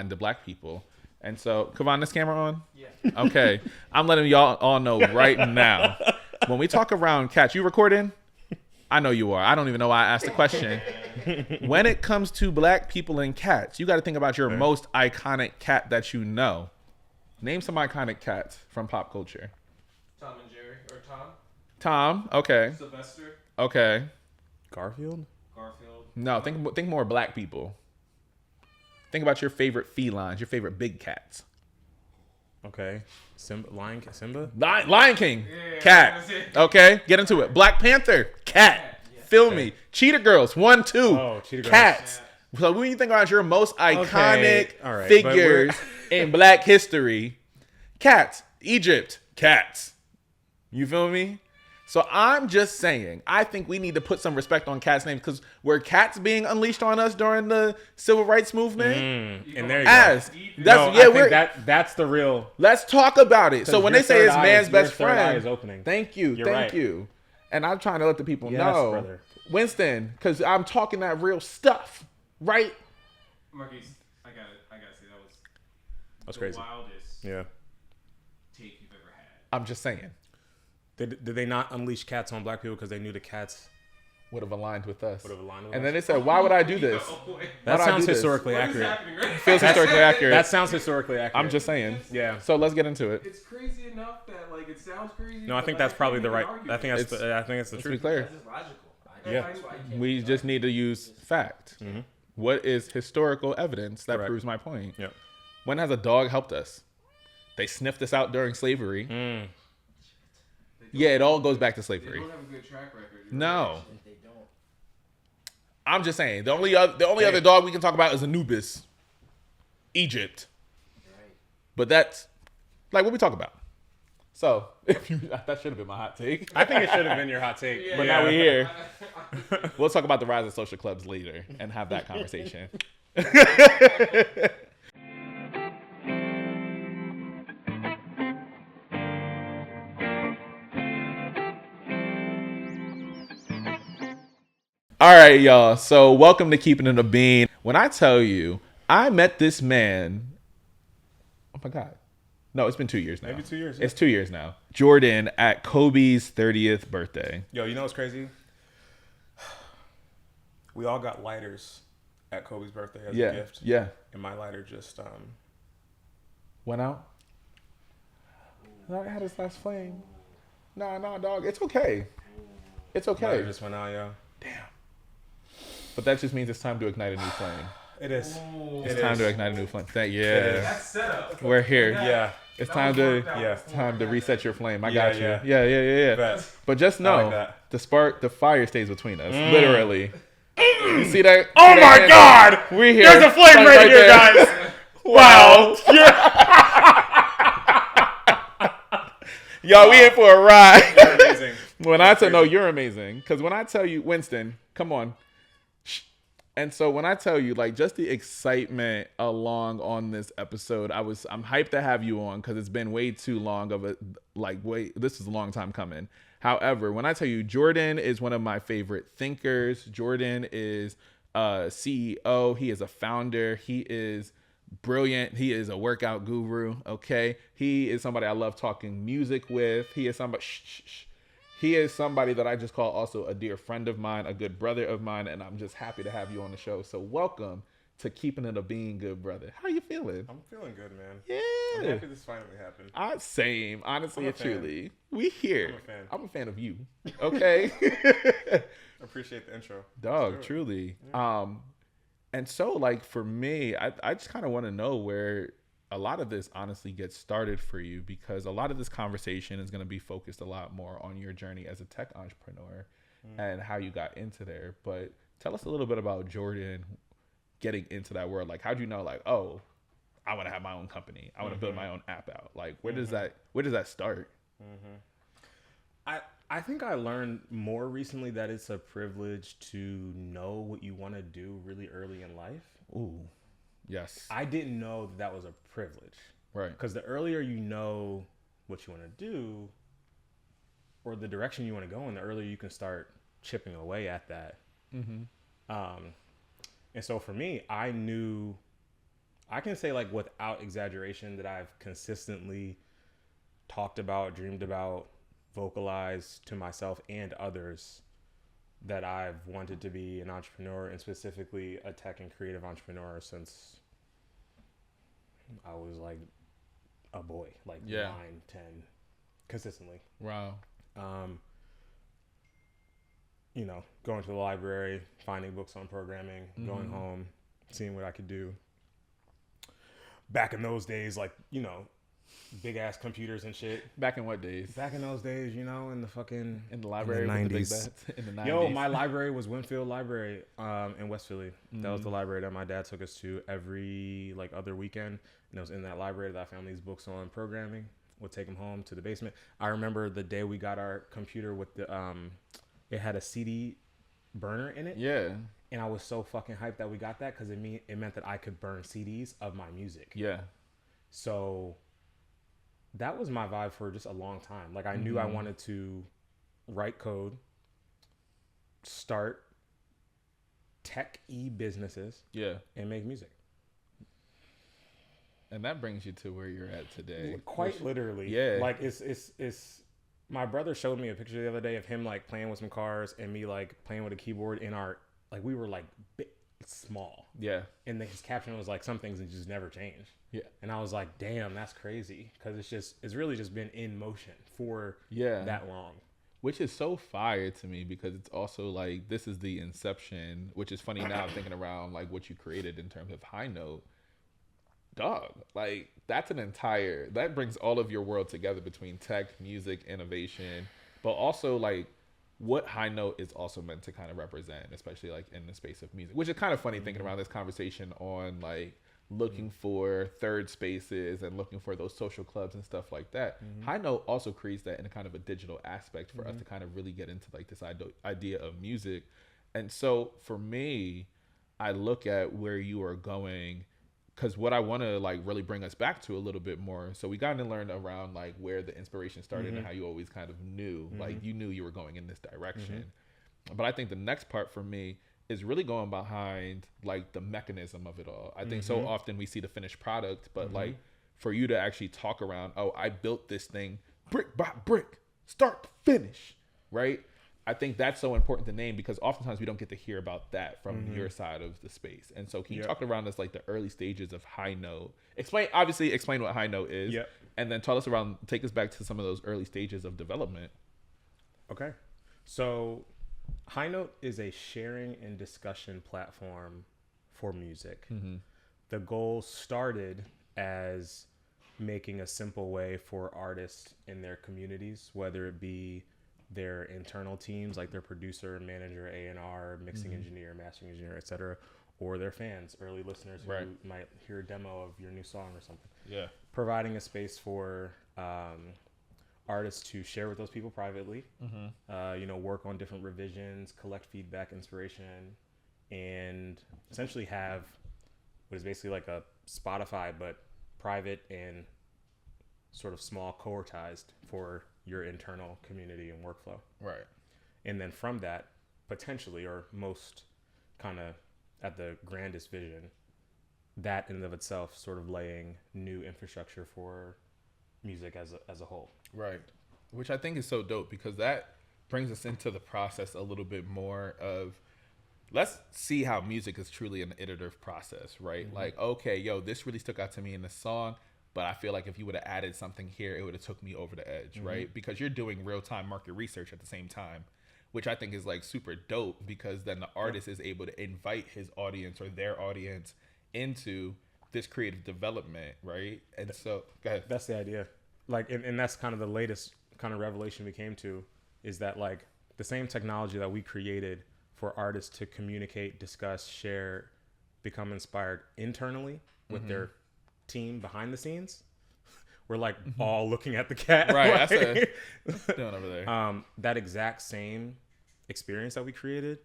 aligned to black people. And so, Kavon, this camera on? Yeah. Okay. I'm letting y'all all know right now. When we talk around cats, you recording? I know you are. I don't even know why I asked the question. When it comes to black people and cats, you got to think about your most iconic cat that you know. Name some iconic cats from pop culture. Tom and Jerry. Or Tom. Tom. Okay. Sylvester. Okay. Garfield. No, think more black people. Think about your favorite felines, your favorite big cats. Okay. Simba. Lion King. Yeah, cat. Okay. Get into it. Black Panther. Cat. Yeah. Feel me. Cheetah Girls. 1, 2. Oh, Cheetah Girls. Cats. Yeah. So when you think about your most iconic figures in black history, cats. Egypt. Cats. You feel me? So I'm just saying, I think we need to put some respect on cats' names because were cats being unleashed on us during the civil rights movement? And there you go. That's the real. Let's talk about it. So when they say it's man's best friend, is opening. Thank you. And I'm trying to let the people know, brother. Winston, because I'm talking that real stuff, right? Marquise, I gotta say that's crazy. Wildest take you've ever had. I'm just saying. Did they not unleash cats on black people because they knew the cats would have aligned with us? And then they said, "Why would I do this?" That sounds historically accurate. Feels historically accurate. That sounds historically accurate. I'm just saying. Yeah. So let's get into it. It's crazy enough that like it sounds crazy. No, I think that's probably the right. I think it's the truth. To be clear. That's just logical. Yeah. We just need to use fact. Mm-hmm. What is historical evidence that proves my point? Yep. When has a dog helped us? They sniffed us out during slavery. Yeah, it all goes back to slavery. They don't have a good track record. No. They don't. I'm just saying. The only other dog we can talk about is Anubis. Egypt. Right. But that's like what we talk about. So that should have been my hot take. I think it should have been your hot take. But now we're here. We'll talk about the rise of social clubs later and have that conversation. All right, y'all. So welcome to Keepin It A Bean. When I tell you, I met this man. Oh my God. No, it's been 2 years now. Maybe 2 years. It's 2 years now. Jordan at Kobe's 30th birthday. Yo, you know what's crazy? We all got lighters at Kobe's birthday as a gift. Yeah. And my lighter just went out. No, I had his last flame. Nah, dog. It's okay. It's okay. Lighter just went out, yo. Damn. But that just means it's time to ignite a new flame. It is. It's time to ignite a new flame. That's set up. We're here. Yeah. It's time to reset your flame. I got you. Yeah. But just know the fire stays between us. Literally. You see that? Oh my God! We're here. There's a flame right here, guys. Wow. Y'all, we in for a ride. You're amazing. You're amazing. Because when I tell you, Winston, come on. And so when I tell you, like, just the excitement along on this episode, I'm hyped to have you on because it's been way too long this is a long time coming. However, when I tell you, Jordan is one of my favorite thinkers. Jordan is a CEO. He is a founder. He is brilliant. He is a workout guru. Okay. He is somebody I love talking music with. He is somebody, He is somebody that I just call also a dear friend of mine, a good brother of mine, and I'm just happy to have you on the show. So welcome to Keepin It A Bean, good brother. How you feeling? I'm feeling good, man. Yeah. I'm happy this finally happened. Same. Honestly and truly. We here. I'm a fan. I'm a fan of you. Okay? Appreciate the intro. Dog, truly. Yeah. And so, like, for me, I just kind of want to know where a lot of this honestly gets started for you, because a lot of this conversation is going to be focused a lot more on your journey as a tech entrepreneur and how you got into there. But tell us a little bit about Jordan getting into that world. Like, how'd you know, like, oh, I want to have my own company. I want to build my own app out. Like, where does that start? I think I learned more recently that it's a privilege to know what you want to do really early in life. Ooh, yes. I didn't know that was a privilege. Right. Because the earlier you know what you want to do or the direction you want to go in, the earlier you can start chipping away at that. And so for me, I knew I can say like without exaggeration that I've consistently talked about, dreamed about, vocalized to myself and others that I've wanted to be an entrepreneur, and specifically a tech and creative entrepreneur, since I was like a boy, like 9, 10, consistently. Wow. You know, going to the library, finding books on programming, going home, seeing what I could do. Back in those days, like, you know, big ass computers and shit. Back in what days? Back in those days, you know, in the library in the 90s. With the big bats in the 90s. Yo, my library was Winfield Library in West Philly. That was the library that my dad took us to every like other weekend. And it was in that library that I found these books on programming. Would take them home to the basement. I remember the day we got our computer with the it had a CD burner in it. Yeah. And I was so fucking hyped that we got that because it meant that I could burn CDs of my music. Yeah. So that was my vibe for just a long time. Like I knew I wanted to write code, start tech-y businesses, and make music. And that brings you to where you're at today. Quite literally. Yeah. Like it's my brother showed me a picture the other day of him like playing with some cars and me like playing with a keyboard in our, like we were like small. Yeah. And his caption was like, some things that just never change. Yeah. And I was like, damn, that's crazy. Cause it's really just been in motion for that long. Which is so fire to me because it's also like, this is the inception, which is funny now thinking around like what you created in terms of HighNote. Dog, like that brings all of your world together between tech, music, innovation, but also like what HighNote is also meant to kind of represent, especially like in the space of music, which is kind of funny thinking around this conversation on like looking for third spaces and looking for those social clubs and stuff like that. HighNote also creates that in a kind of a digital aspect for us to kind of really get into like this idea of music. And so for me, I look at where you are going, because what I want to like really bring us back to a little bit more. So we got to learn around like where the inspiration started and how you always kind of knew, like you knew you were going in this direction. But I think the next part for me is really going behind like the mechanism of it all. I think so often we see the finished product, but like for you to actually talk around, oh, I built this thing brick by brick, start to finish, right? I think that's so important to name because oftentimes we don't get to hear about that from your side of the space. And so can you talk around this, like the early stages of HighNote? Explain what HighNote is, and then take us back to some of those early stages of development. Okay. So HighNote is a sharing and discussion platform for music. The goal started as making a simple way for artists in their communities, whether it be their internal teams, like their producer, manager, A&R, mixing engineer, mastering engineer, etc., or their fans, early listeners who might hear a demo of your new song or something. Yeah. Providing a space for artists to share with those people privately, work on different revisions, collect feedback, inspiration, and essentially have what is basically like a Spotify, but private and sort of small, cohortized for your internal community and workflow. Right. And then from that, potentially, or most kind of at the grandest vision, that in and of itself sort of laying new infrastructure for music as a whole. Right. Which I think is so dope because that brings us into the process a little bit more of, let's see how music is truly an iterative process, right? Like, okay, this really stuck out to me in the song, but I feel like if you would have added something here, it would have took me over the edge, right? Because you're doing real-time market research at the same time, which I think is like super dope because then the artist is able to invite his audience or their audience into this creative development, right? And so, go ahead. That's the idea. Like, and that's kind of the latest kind of revelation we came to, is that like the same technology that we created for artists to communicate, discuss, share, become inspired internally with their team behind the scenes, we're like all looking at the cat, right? Like, that's doing over there. That exact same experience that we created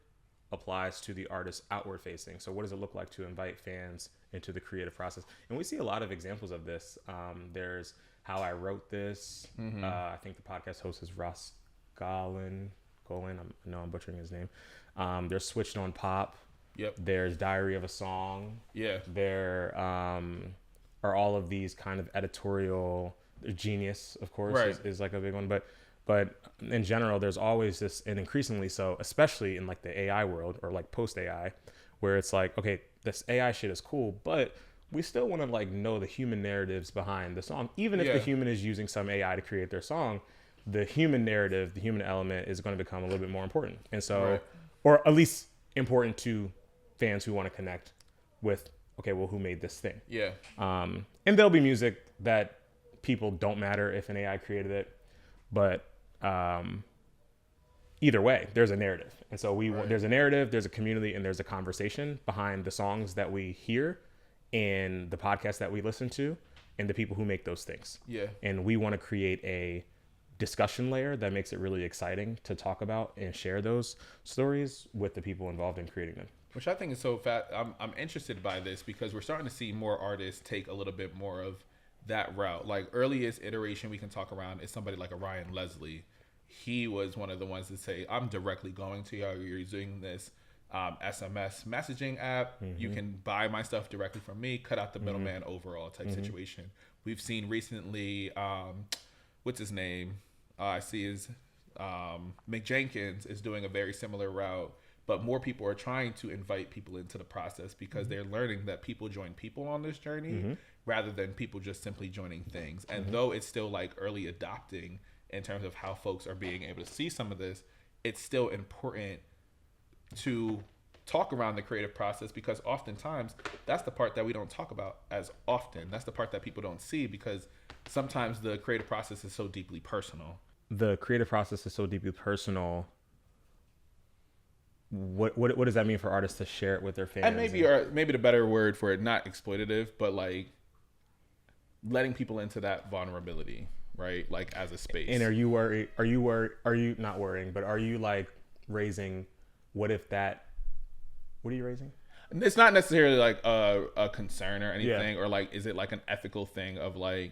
applies to the artist outward facing. So what does it look like to invite fans into the creative process? And we see a lot of examples of this. There's How I Wrote This. I think the podcast host is Ross Golan. I know I'm butchering his name. There's Switched on Pop. Yep. There's Diary of a Song. Yeah. There are all of these kind of editorial. Genius, of course, Right. is like a big one. But in general, there's always this, and increasingly so, especially in like the AI world or like post AI, where it's like, okay, this AI shit is cool, but we still want to like know the human narratives behind the song. Even if the human is using some AI to create their song, the human narrative, the human element is going to become a little bit more important. And so, or at least important to fans who want to connect with, okay, well, who made this thing? Yeah. And there'll be music that people don't matter if an AI created it, but either way, there's a narrative. And so there's a narrative, there's a community, and there's a conversation behind the songs that we hear and the podcasts that we listen to and the people who make those things. Yeah. And we want to create a discussion layer that makes it really exciting to talk about and share those stories with the people involved in creating them. Which I think is so fat. I'm interested by this because we're starting to see more artists take a little bit more of that route. Like earliest iteration we can talk around is somebody like a Ryan Leslie. He was one of the ones that say, I'm directly going to you. You're using this SMS messaging app. You can buy my stuff directly from me, cut out the middleman overall type situation. We've seen recently, what's his name? I see is Mick Jenkins is doing a very similar route. But more people are trying to invite people into the process because they're learning that people join people on this journey rather than people just simply joining things. And though it's still like early adopting in terms of how folks are being able to see some of this, it's still important to talk around the creative process because oftentimes that's the part that we don't talk about as often. That's the part that people don't see because sometimes the creative process is so deeply personal. The creative process is so deeply personal. What does that mean for artists to share it with their fans? And maybe the better word for it, not exploitative, but like letting people into that vulnerability, right? Like as a space. And are you worried? Are you not worrying? But are you like raising? What if that? What are you raising? It's not necessarily like a concern or anything, or like is it like an ethical thing of like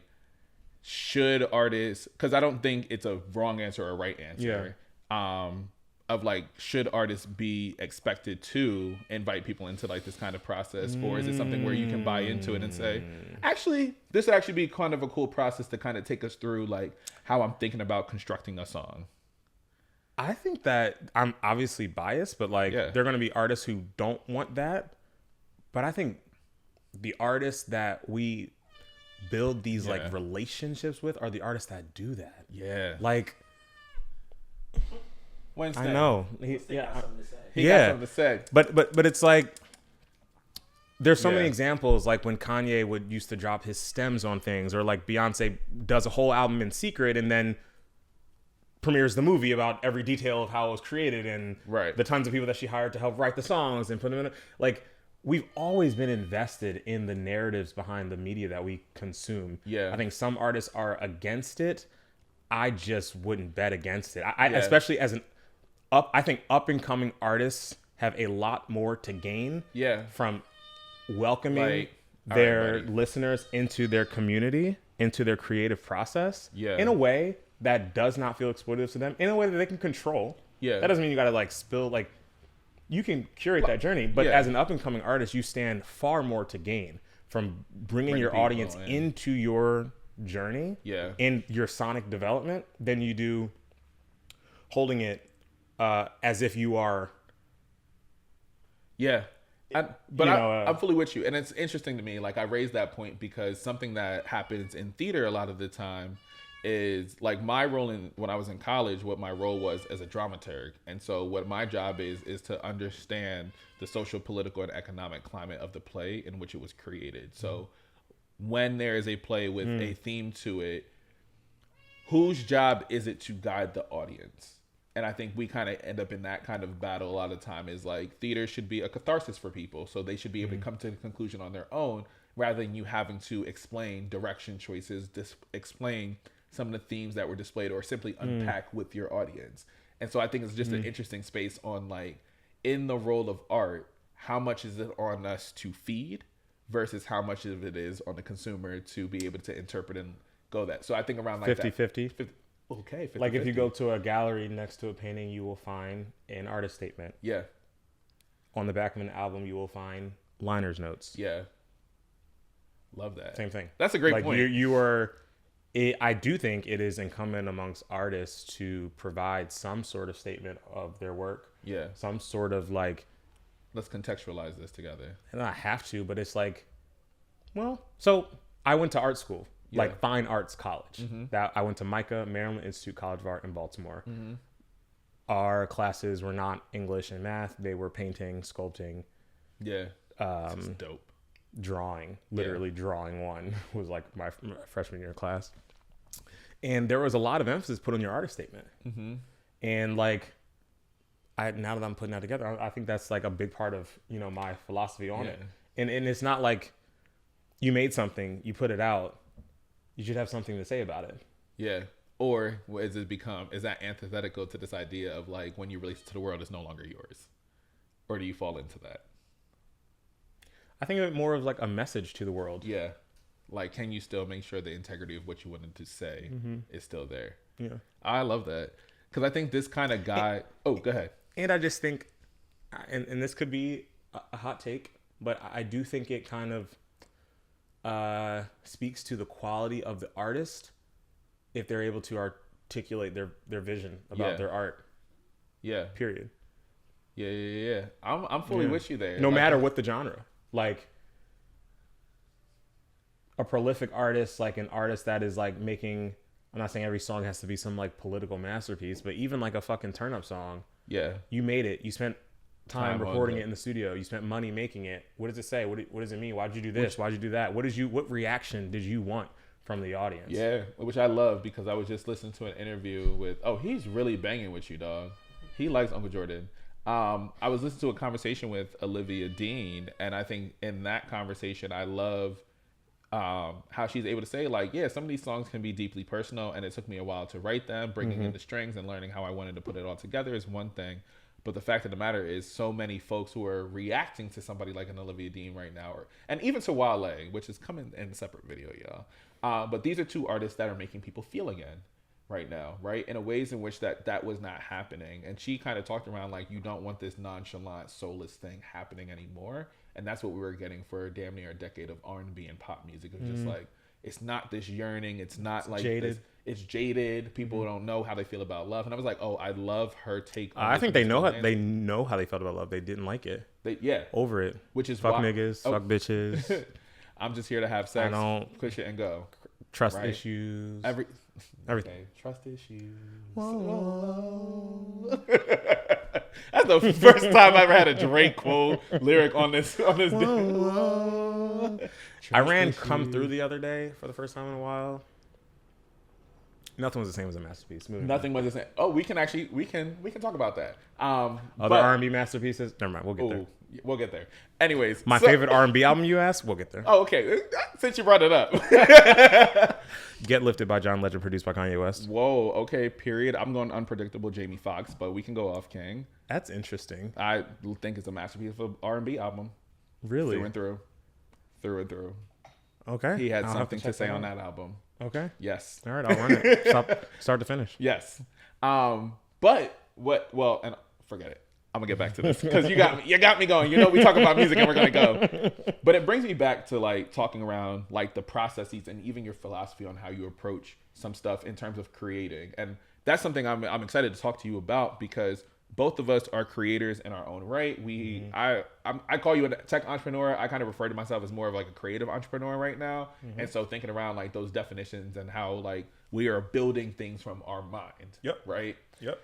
should artists? Because I don't think it's a wrong answer or a right answer. Of like, should artists be expected to invite people into like this kind of process, or is it something where you can buy into it and say, actually, this would actually be kind of a cool process to kind of take us through like how I'm thinking about constructing a song? I think that I'm obviously biased, but like there are going to be artists who don't want that. But I think the artists that we build these like relationships with are the artists that do that. Yeah. Like, Wednesday. I know. He got something to say. But it's like there's so many examples like when Kanye would used to drop his stems on things, or like Beyonce does a whole album in secret and then premieres the movie about every detail of how it was created and the tons of people that she hired to help write the songs and put them in. Like we've always been invested in the narratives behind the media that we consume. Yeah, I think some artists are against it. I just wouldn't bet against it. I especially as I think up and coming artists have a lot more to gain from welcoming their listeners into their community, into their creative process in a way that does not feel exploitative to them, in a way that they can control. That doesn't mean you got to like spill, like you can curate that journey, but as an up and coming artist, you stand far more to gain from bringing your audience into your journey in your sonic development than you do holding it as if you are. I'm fully with you. And it's interesting to me. Like I raised that point because something that happens in theater a lot of the time is like my role when I was in college, what my role was as a dramaturg. And so what my job is to understand the social, political, and economic climate of the play in which it was created. So when there is a play with a theme to it, whose job is it to guide the audience? And I think we kind of end up in that kind of battle a lot of the time is like theater should be a catharsis for people. So they should be able to come to the conclusion on their own rather than you having to explain direction choices, explain some of the themes that were displayed or simply unpack with your audience. And so I think it's just an interesting space on like in the role of art, how much is it on us to feed versus how much of it is on the consumer to be able to interpret and go that. So I think around like 50-50. Okay. 50, like if you go to a gallery next to a painting, you will find an artist statement. Yeah. On the back of an album, you will find liner's notes. Yeah. Love that. Same thing. That's a great point. I do think it is incumbent amongst artists to provide some sort of statement of their work. Yeah. Some sort of like. Let's contextualize this together. And I have to, but it's like, well, so I went to art school, like fine arts college. That I went to MICA, Maryland Institute College of Art in Baltimore. Our classes were not English and math. They were painting, sculpting. Yeah. That's dope. Drawing. Literally drawing one was like my freshman year class. And there was a lot of emphasis put on your artist statement. And like, now that I'm putting that together, I think that's like a big part of, my philosophy on it. And it's not like you made something, you put it out, you should have something to say about it. Yeah. Or is that antithetical to this idea of like when you release it to the world, it's no longer yours? Or do you fall into that? I think of it more of like a message to the world. Yeah. Like, can you still make sure the integrity of what you wanted to say is still there? Yeah. I love that. Because I think this kind of guy... go ahead. And I just think, and this could be a hot take, but I do think it kind of speaks to the quality of the artist if they're able to articulate their vision about their art. Yeah. Period. Yeah. I'm fully with you there. No matter what the genre. Like a prolific artist, like an artist that is like making, I'm not saying every song has to be some like political masterpiece, but even like a fucking turn up song. Yeah. You made it. You spent time recording it in the studio. You spent money making it. What does it say? What does it mean? Why'd you do this? Why'd you do that? What reaction did you want from the audience? Yeah, which I love because I was just listening to an interview with, he's really banging with you, dog. He likes Uncle Jordan. I was listening to a conversation with Olivia Dean, and I think in that conversation, I love how she's able to say, like, yeah, some of these songs can be deeply personal, and it took me a while to write them. Bringing in the strings and learning how I wanted to put it all together is one thing. But the fact of the matter is so many folks who are reacting to somebody like an Olivia Dean right now, and even to Wale, which is coming in a separate video, y'all. But these are two artists that are making people feel again right now, right? In a ways in which that was not happening. And she kind of talked around like, you don't want this nonchalant, soulless thing happening anymore. And that's what we were getting for damn near a decade of R&B and pop music. It was just like, it's not this yearning. It's not like jaded. It's jaded. People don't know how they feel about love. And I was like, I love her take on I think they know how they felt about love. They didn't like it. Over it. Which is fuck niggas, fuck bitches. I'm just here to have sex. I don't push it and go. Trust issues. Everything. Okay. Trust issues. Whoa. That's the first time I ever had a Drake quote lyric on this. I ran "Come Through" the other day for the first time in a while. Nothing was the same as a masterpiece. Nothing was the same. Oh, we can talk about that. Other R&B masterpieces. Never mind. We'll get there. We'll get there. Anyways, my favorite R&B album, you asked? We'll get there. Oh, okay. Since you brought it up. Get Lifted by John Legend, produced by Kanye West. Whoa, okay, period. I'm going Unpredictable Jamie Foxx, but we can go off King. That's interesting. I think it's a masterpiece of an R&B album. Really? Through and through. Through and through. Okay. He had something to say on that album. Okay. Yes. All right, I'll run it. Start to finish. Yes. But and forget it. I'm gonna get back to this because you got me going. We talk about music and we're gonna go. But it brings me back to like talking around like the processes and even your philosophy on how you approach some stuff in terms of creating. And that's something I'm excited to talk to you about because both of us are creators in our own right. I call you a tech entrepreneur. I kind of refer to myself as more of like a creative entrepreneur right now. And so thinking around like those definitions and how like we are building things from our mind. Yep. Right. Yep.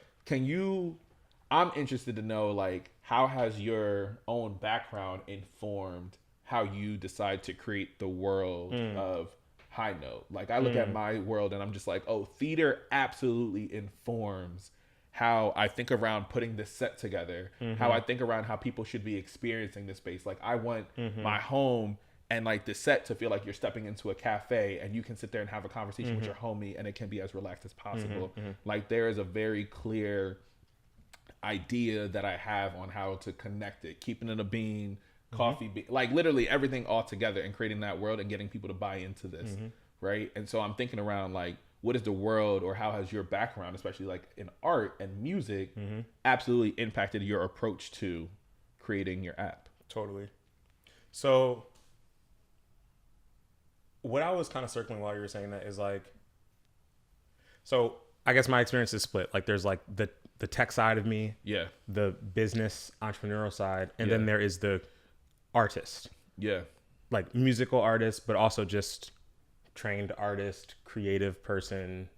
I'm interested to know like how has your own background informed how you decide to create the world of HighNote? Like I look at my world and I'm just like, theater absolutely informs how I think around putting this set together, how I think around how people should be experiencing this space. Like I want my home and like the set to feel like you're stepping into a cafe and you can sit there and have a conversation with your homie and it can be as relaxed as possible. Like there is a very clear idea that I have on how to connect it, keeping it a bean, coffee bean, like literally everything all together and creating that world and getting people to buy into this. Right. And so I'm thinking around like, what is the world or how has your background, especially like in art and music, absolutely impacted your approach to creating your app. Totally. So what I was kind of circling while you were saying that is like, so I guess my experience is split. Like there's like the tech side of me, Yeah. the business entrepreneurial side, and Yeah. then there is the artist, Yeah. like musical artist, but also just trained artist, creative person,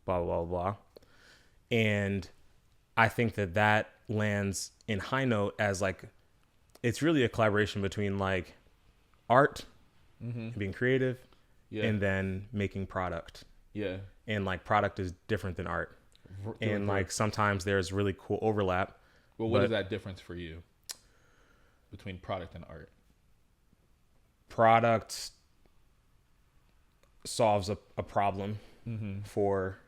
blah, blah, blah. And I think that lands in HighNote as like, it's really a collaboration between like art, being creative, Yeah. and then making product. Yeah. And like product is different than art. And like sometimes there's really cool overlap. Well, what is that difference for you between product and art? Product solves a problem for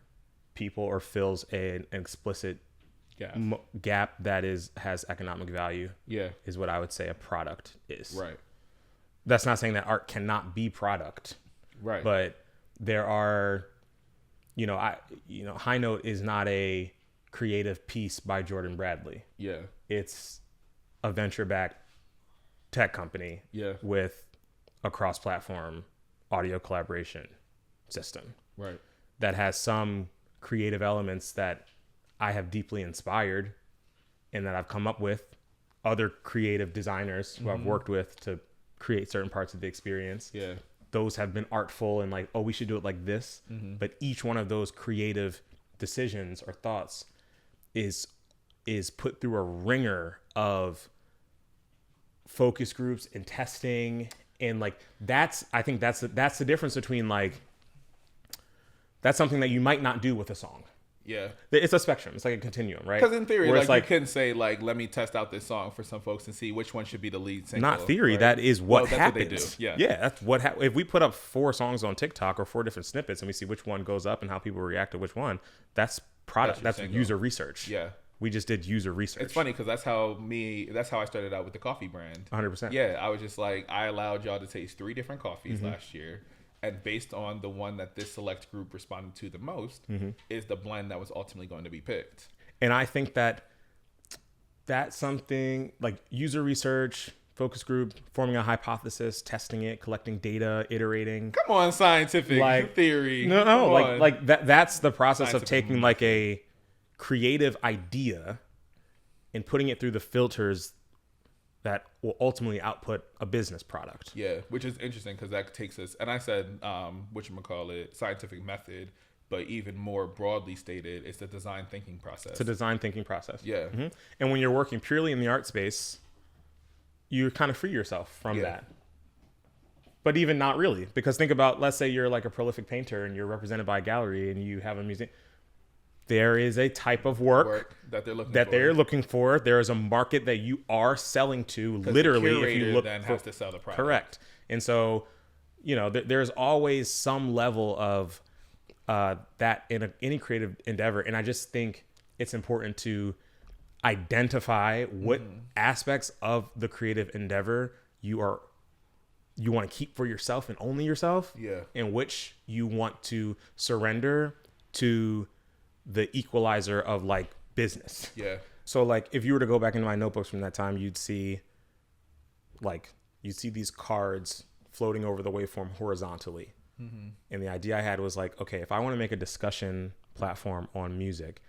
people or fills an explicit gap that has economic value. Yeah. Is what I would say a product is. Right. That's not saying that art cannot be product. Right. But there are, HighNote is not a creative piece by Jordan Bradley. Yeah. It's a venture-backed tech company with a cross-platform audio collaboration system. Right. That has some creative elements that I have deeply inspired and that I've come up with other creative designers who I've worked with to create certain parts of the experience. Yeah. Those have been artful and like, oh, we should do it like this. But each one of those creative decisions or thoughts is put through a ringer of focus groups and testing. And like, I think that's the difference between like, that's something that you might not do with a song. Yeah. It's a spectrum. It's like a continuum, right? Because in theory, Where like, it's like you can say, like, let me test out this song for some folks and see which one should be the lead single. not theory. Right? That is what that's happens. What they do. Yeah. Yeah. That's what if we put up 4 songs on TikTok or 4 different snippets and we see which one goes up and how people react to which one, that's product. That's single. user research. Yeah. We just did user research. It's funny because that's how I started out with the coffee brand. 100%. Yeah. I was just like, I allowed y'all to taste 3 different coffees last year. And based on the one that this select group responded to the most is the blend that was ultimately going to be picked. And I think that's something like user research, focus group, forming a hypothesis, testing it, collecting data, iterating. Come on, scientific theory. No, Come on. that's the process Scientific of taking like a creative idea and putting it through the filters that will ultimately output a business product. Yeah, which is interesting because that takes us, and I said, whatchamacallit, scientific method, but even more broadly stated, it's the design thinking process. It's a design thinking process. Yeah. And when you're working purely in the art space, you kind of free yourself from that. But even not really, because think about, let's say you're like a prolific painter and you're represented by a gallery and you have a museum. There is a type of work that they're looking for. There is a market that you are selling to. Literally, the if you look, then has to sell the product. Correct. And so, there's always some level of that in any creative endeavor. And I just think it's important to identify what aspects of the creative endeavor you want to keep for yourself and only yourself. Yeah. And which you want to surrender to the equalizer of like business. Yeah. So like if you were to go back into my notebooks from that time, you'd see these cards floating over the waveform horizontally. And the idea I had was like, okay, if I want to make a discussion platform on music,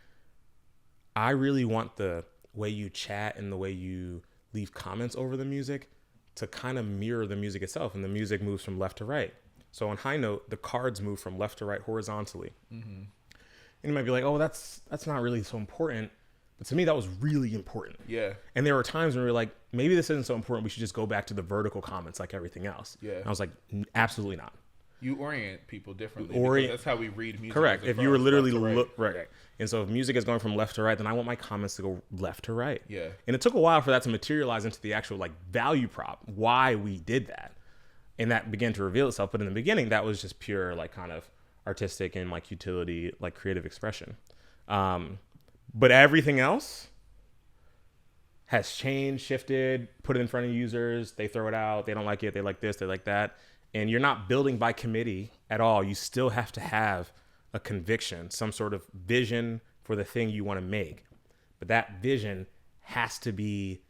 I really want the way you chat and the way you leave comments over the music to kind of mirror the music itself. And the music moves from left to right. So on HighNote, the cards move from left to right horizontally. And you might be like, oh, that's not really so important. But to me, that was really important. Yeah. And there were times when we were like, maybe this isn't so important. We should just go back to the vertical comments like everything else. Yeah. And I was like, absolutely not. You orient people differently. Because that's how we read music. Correct. If you were literally right. And so if music is going from left to right, then I want my comments to go left to right. Yeah. And it took a while for that to materialize into the actual like value prop, why we did that. And that began to reveal itself. But in the beginning, that was just pure like kind of artistic and like utility, like creative expression. But everything else has changed, shifted, put it in front of users. They throw it out. They don't like it. They like this. They like that. And you're not building by committee at all. You still have to have a conviction, some sort of vision for the thing you want to make. But that vision has to be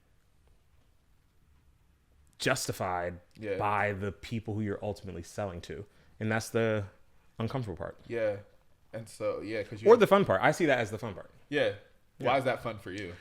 justified Yeah. by the people who you're ultimately selling to. And that's the uncomfortable part. Yeah. And so, yeah, because Or the fun part. I see that as the fun part. Yeah. Why is that fun for you?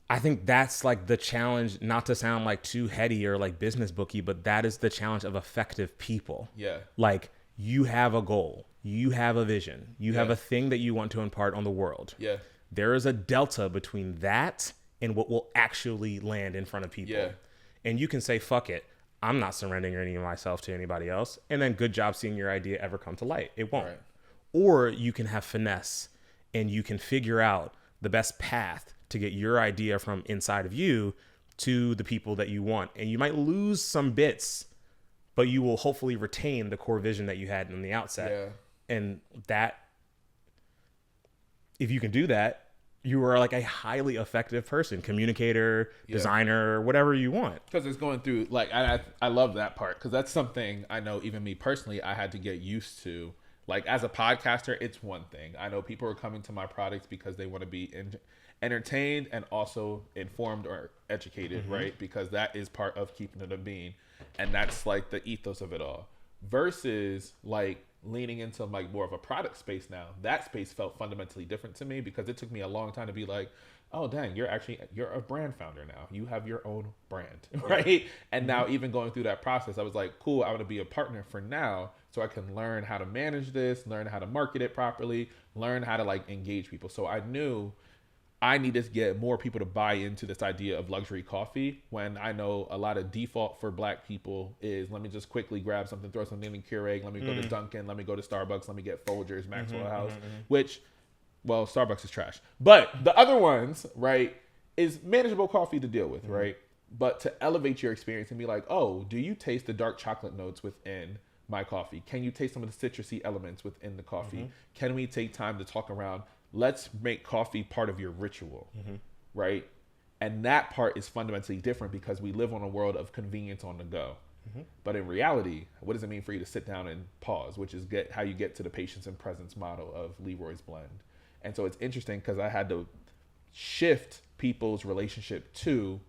I think that's like the challenge, not to sound like too heady or like business booky, but that is the challenge of effective people. Yeah. Like, you have a goal, you have a vision, you have a thing that you want to impart on the world. Yeah. There is a delta between that and what will actually land in front of people. Yeah. And you can say, fuck it, I'm not surrendering any of myself to anybody else. And then good job seeing your idea ever come to light. It won't. Right. Or you can have finesse and you can figure out the best path to get your idea from inside of you to the people that you want. And you might lose some bits, but you will hopefully retain the core vision that you had in the outset. Yeah. And that, if you can do that, you are like a highly effective person, communicator, designer, whatever you want. Because it's going through, like, I love that part, because that's something I know even me personally, I had to get used to. Like, as a podcaster, it's one thing. I know people are coming to my products because they want to be entertained and also informed or educated, right? Because that is part of Keepin It A Bean. And that's like the ethos of it all. Versus like leaning into like more of a product space now. That space felt fundamentally different to me because it took me a long time to be like, oh dang, you're a brand founder now. You have your own brand, right? And now even going through that process, I was like, cool, I want to be a partner for now so I can learn how to manage this, learn how to market it properly, learn how to like engage people. So I knew I needed to get more people to buy into this idea of luxury coffee, when I know a lot of default for Black people is, let me just quickly grab something, throw something in Keurig, let me go to Dunkin', let me go to Starbucks, let me get Folgers, Maxwell House, which, well, Starbucks is trash. But the other ones, right, is manageable coffee to deal with, right? But to elevate your experience and be like, oh, do you taste the dark chocolate notes within my coffee? Can you taste some of the citrusy elements within the coffee? Can we take time to talk around, let's make coffee part of your ritual, right? And that part is fundamentally different because we live on a world of convenience on the go. But in reality, what does it mean for you to sit down and pause, which is how you get to the patience and presence model of Leroy's Blend. And so it's interesting because I had to shift people's relationship to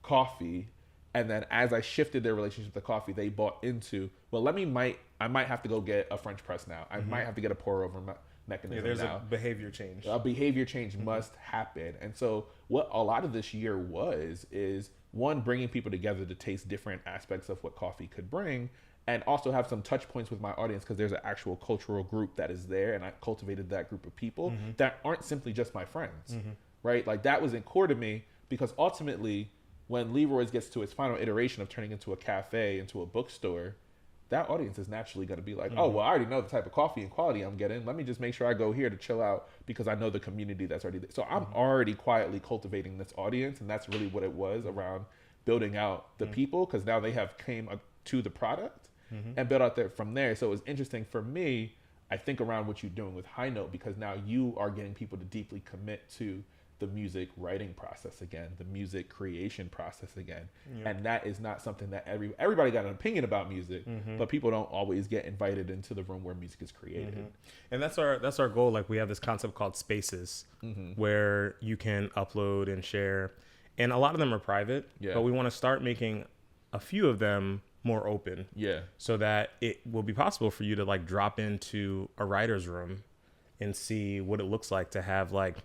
coffee. And then as I shifted their relationship to coffee, they bought into, well, I might have to go get a French press now. I might have to get a pour over mechanism There's now. a behavior change. A behavior change must happen. And so what a lot of this year is one, bringing people together to taste different aspects of what coffee could bring, and also have some touch points with my audience because there's an actual cultural group that is there, and I cultivated that group of people that aren't simply just my friends, right? Like that was core to me because ultimately when Leroy's gets to its final iteration of turning into a cafe, into a bookstore, that audience is naturally going to be like, oh, well, I already know the type of coffee and quality I'm getting. Let me just make sure I go here to chill out because I know the community that's already there. So I'm already quietly cultivating this audience, and that's really what it was around building out the people, because now they have came to the product and built out there from there. So it was interesting for me, I think, around what you're doing with HighNote, because now you are getting people to deeply commit to the music writing process again, the music creation process again. And that is not something that everybody got an opinion about music, but people don't always get invited into the room where music is created. And that's our goal. Like, we have this concept called spaces where you can upload and share, and a lot of them are private, but we want to start making a few of them more open, so that it will be possible for you to like drop into a writer's room and see what it looks like to have like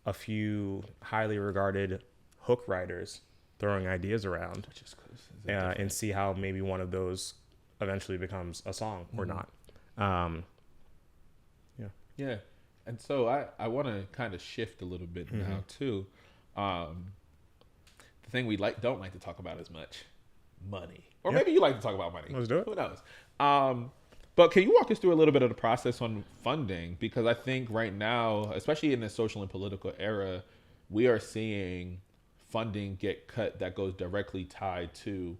a few highly regarded hook writers throwing ideas around, Which is close. and see how maybe one of those eventually becomes a song or not. Yeah. And so I want to kind of shift a little bit now too. The thing we don't like to talk about as much, money. Or maybe you like to talk about money. Let's do it. Who knows? But can you walk us through a little bit of the process on funding? Because I think right now, especially in this social and political era, we are seeing funding get cut that goes directly tied to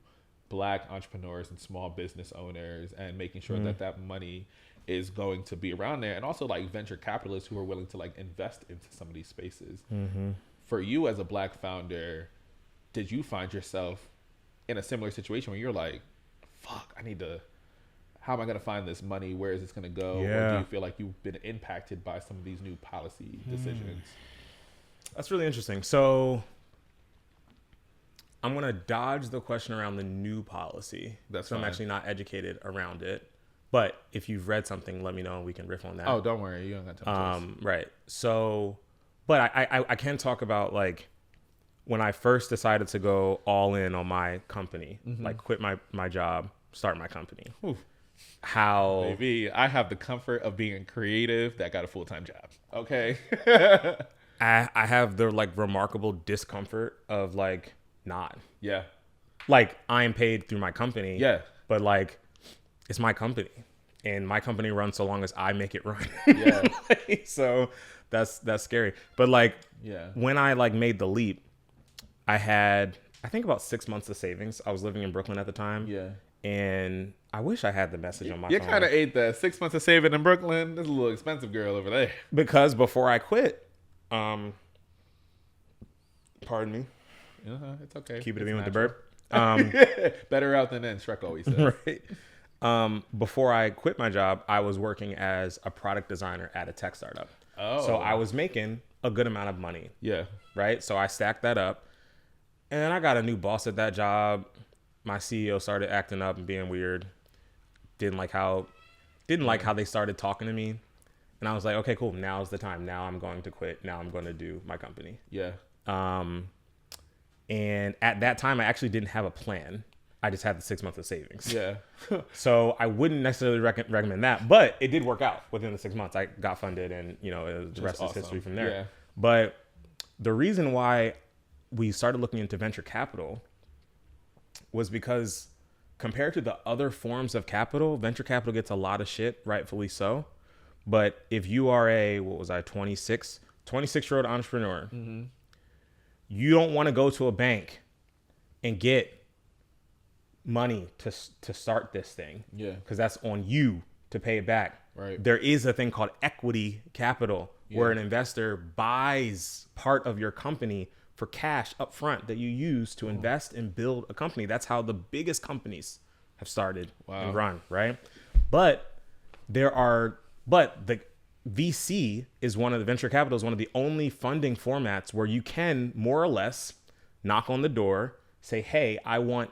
Black entrepreneurs and small business owners, and making sure that money is going to be around there. And also like venture capitalists who are willing to like invest into some of these spaces. For you as a Black founder, did you find yourself in a similar situation where you're like, fuck, how am I going to find this money? Where is this going to go? Or do you feel like you've been impacted by some of these new policy decisions? That's really interesting. So I'm gonna dodge the question around the new policy. That's so fine. I'm actually not educated around it. But if you've read something, let me know and we can riff on that. Oh, don't worry, you don't got time. Right. So, but I can talk about like when I first decided to go all in on my company, like quit my job, start my company. Oof. How Maybe I have the comfort of being a creative that got a full-time job. Okay. I have the like remarkable discomfort of like not. Yeah. Like I am paid through my company. Yeah. But like it's my company and my company runs so long as I make it run. Yeah. So that's scary. But like Yeah. when I like made the leap, I had I think about 6 months of savings. I was living in Brooklyn at the time. Yeah. And I wish I had the message on my You phone. kind of ate the 6 months of saving in Brooklyn. This is a little expensive girl over there. Because before I quit, pardon me. It's okay. Keep it a It's bean with the natural. burp. Better out than in, Shrek always says. Right. Before I quit my job, I was working as a product designer at a tech startup. Oh. So I was making a good amount of money. Yeah. Right. So I stacked that up and I got a new boss at that job. My CEO started acting up and being weird. Didn't like how they started talking to me. And I was like, okay, cool. Now's the time. Now I'm going to quit. Now I'm going to do my company. Yeah. And at that time, I actually didn't have a plan. I just had the 6 months of savings. Yeah. So I wouldn't necessarily recommend that, but it did work out within the 6 months. I got funded and, the rest is history from there. Yeah. But the reason why we started looking into venture capital was because compared to the other forms of capital, venture capital gets a lot of shit, rightfully so. But if you are a, 26-year-old entrepreneur, you don't want to go to a bank and get money to start this thing. Yeah. Because that's on you to pay it back. Right. There is a thing called equity capital where an investor buys part of your company for cash up front that you use to invest and build a company. That's how the biggest companies have started and run, right? But the VC is one of the venture capital is one of the only funding formats where you can more or less knock on the door, say, hey, I want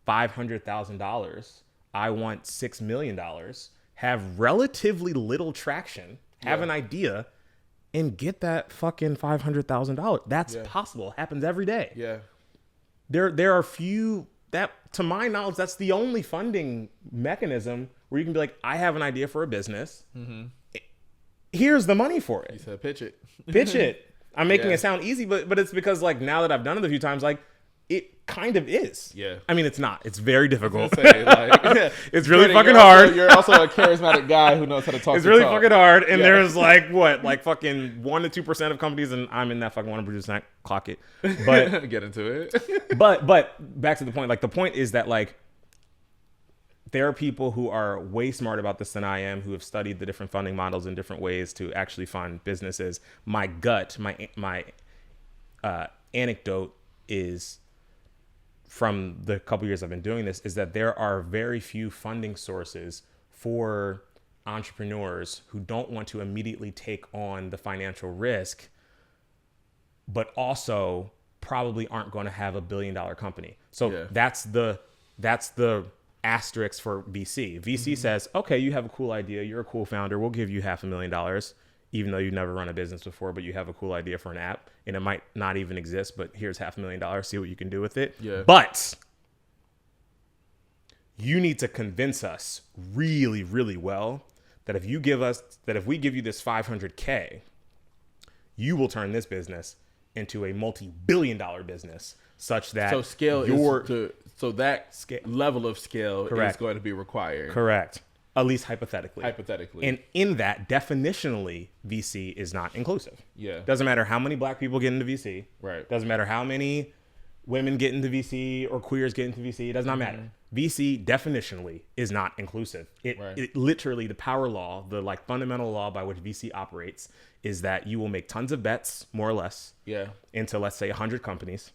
$500,000. I want $6 million, have relatively little traction, have an idea, and get that fucking $500,000. That's possible. It happens every day. Yeah. There are few that, to my knowledge, that's the only funding mechanism where you can be like, I have an idea for a business. Here's the money for it. You said pitch it. Pitch it. I'm making it sound easy, but it's because like now that I've done it a few times, like it kind of is. Yeah. I mean, it's not. It's very difficult. It's really fucking hard. You're also a charismatic guy who knows how to talk. It's really fucking hard. And there's like fucking 1% to 2% of companies, and I'm in that fucking 1%. Clock it. But get into it. but back to the point. Like the point is that like there are people who are way smarter about this than I am, who have studied the different funding models in different ways to actually fund businesses. My gut, my anecdote is, from the couple years I've been doing this, is that there are very few funding sources for entrepreneurs who don't want to immediately take on the financial risk, but also probably aren't going to have $1 billion company. So that's the asterisk for VC. VC says, okay, you have a cool idea. You're a cool founder. We'll give you $500,000, even though you've never run a business before, but you have a cool idea for an app and it might not even exist, but here's $500,000. See what you can do with it. Yeah. But you need to convince us really, really well that if we give you this $500K, you will turn this business into a multi-billion-dollar business, such that level of scale is going to be required. Correct. At least hypothetically. Hypothetically. And in that, definitionally, VC is not inclusive. Yeah. Doesn't matter how many black people get into VC. Right. Doesn't matter how many women get into VC or queers get into VC. It does not matter. VC definitionally is not inclusive. It literally, the power law, the like fundamental law by which VC operates is that you will make tons of bets, more or less, into, let's say, 100 companies.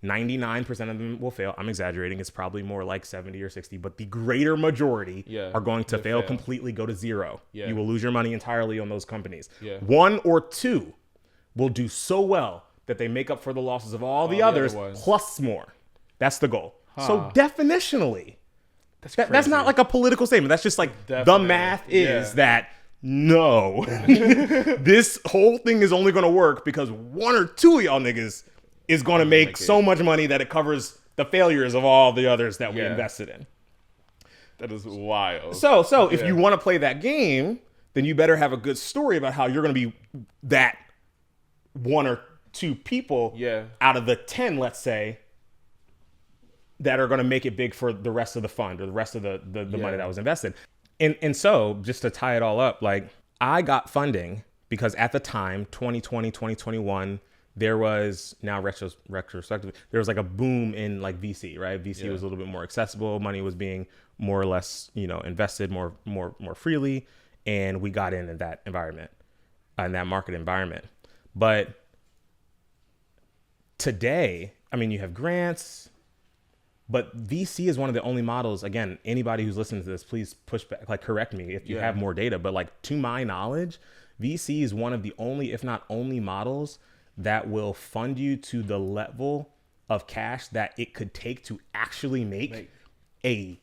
99% of them will fail. I'm exaggerating. It's probably more like 70 or 60, but the greater majority are going to fail completely, go to zero. You will lose your money entirely on those companies. 1 or 2 will do so well that they make up for the losses of all the others plus more. That's the goal. So definitionally, that's crazy. not like a political statement. That's just like the Definitely. math is that no, this whole thing is only going to work because one or two of y'all niggas is going to make so much money that it covers the failures of all the others that we invested in. That is wild. So if you want to play that game, then you better have a good story about how you're going to be that one or two people out of the 10, let's say, that are going to make it big for the rest of the fund or the rest of the money that was invested. And so just to tie it all up, like I got funding because at the time, 2020, 2021, there was now retrospectively, there was like a boom in like VC, right? VC was a little bit more accessible. Money was being more or less, invested more freely. And we got in that environment, in that market environment. But today, I mean, you have grants, but VC is one of the only models. Again, anybody who's listening to this, please push back, like correct me if you have more data. But like to my knowledge, VC is one of the only, if not only, models that will fund you to the level of cash that it could take to actually make a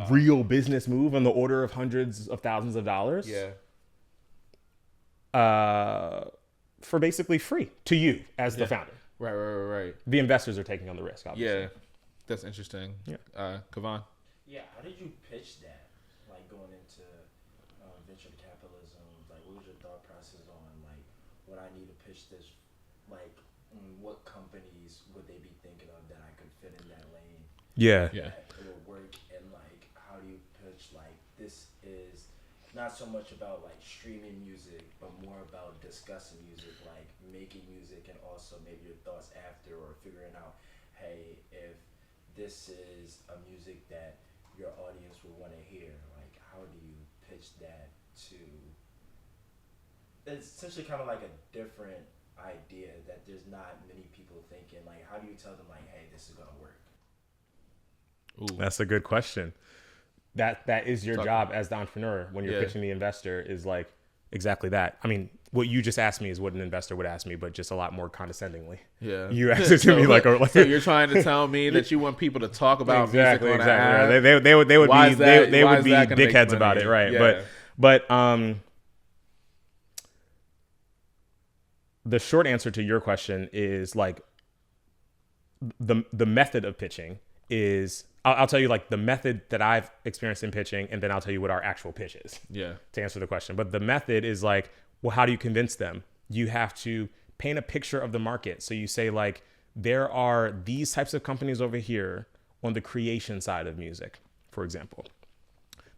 real business move on the order of hundreds of thousands of dollars. For basically free to you as the founder. Right. The investors are taking on the risk, obviously. Yeah. That's interesting. Kevon? Yeah, how did you pitch that? Like going into venture capitalism, like what was your thought process on like what I need to pitch this? Like what companies would they be thinking of that I could fit in that lane? Yeah. That it would work, and like how do you pitch like this is not so much about like streaming music, but more about discussing music, like making music, and also maybe your thoughts after or figuring out, hey, if this is a music that your audience will want to hear. Like, how do you pitch that to? It's essentially kind of like a different idea that there's not many people thinking. Like, how do you tell them, like, hey, this is gonna work? Ooh. That's a good question. That is your job as the entrepreneur when you're pitching the investor is like exactly that. I mean, what you just asked me is what an investor would ask me, but just a lot more condescendingly. Yeah. You asked it to me like so you're trying to tell me that you want people to talk about music on exactly. Right. They would be dickheads about it, right? Yeah. But the short answer to your question is like the method of pitching is I'll tell you like the method that I've experienced in pitching, and then I'll tell you what our actual pitch is. Yeah. To answer the question. But the method is like, well, how do you convince them? You have to paint a picture of the market. So you say like, there are these types of companies over here on the creation side of music, for example.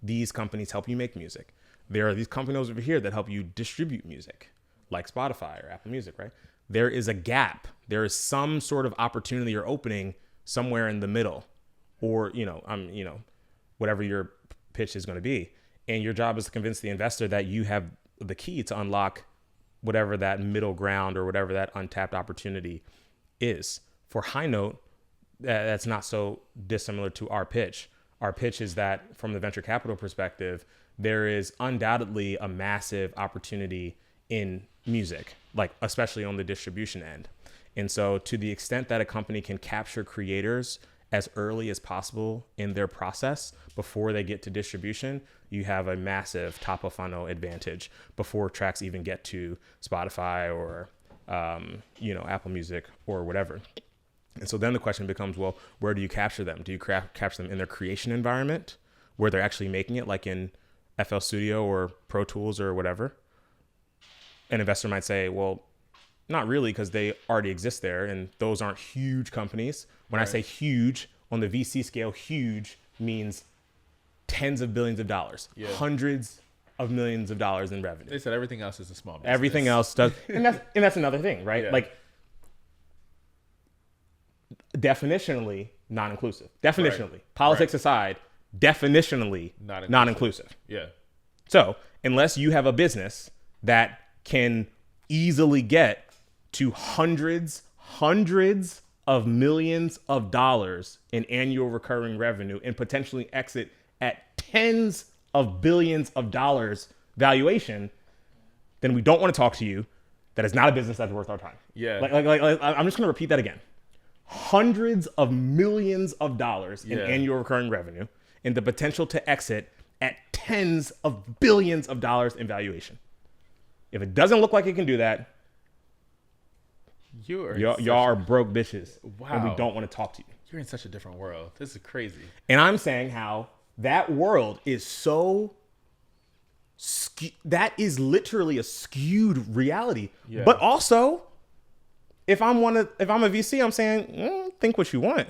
These companies help you make music. There are these companies over here that help you distribute music, like Spotify or Apple Music, right? There is a gap. There is some sort of opportunity or opening somewhere in the middle, or, whatever your pitch is going to be. And your job is to convince the investor that you have the key to unlock whatever that middle ground or whatever that untapped opportunity is. For HighNote, that's not so dissimilar to our pitch. Our pitch is that from the venture capital perspective, there is undoubtedly a massive opportunity in music, like especially on the distribution end. And so to the extent that a company can capture creators as early as possible in their process before they get to distribution, you have a massive top of funnel advantage before tracks even get to Spotify or, Apple Music or whatever. And so then the question becomes, well, where do you capture them? Do you capture them in their creation environment where they're actually making it, like in FL Studio or Pro Tools or whatever? An investor might say, well, not really, because they already exist there, and those aren't huge companies. When I say huge, on the VC scale, huge means tens of billions of dollars, hundreds of millions of dollars in revenue. They said everything else is a small business. Everything else does, and that's another thing, right? Yeah. Like definitionally non-inclusive. Definitionally, politics aside, definitionally non-inclusive. Yeah. So unless you have a business that can easily get to hundreds of millions of dollars in annual recurring revenue and potentially exit at tens of billions of dollars valuation, then we don't want to talk to you. That is not a business that's worth our time. Yeah. Like I'm just going to repeat that again. hundreds of millions of dollars in Yeah. annual recurring revenue and the potential to exit at tens of billions of dollars in valuation. If it doesn't look like it can do that, y'all are broke bitches. Wow. And we don't want to talk to you. You're in such a different world. This is crazy. And I'm saying how that world is so that is literally a skewed reality. Yeah. But also, if I'm a VC, I'm saying, think what you want.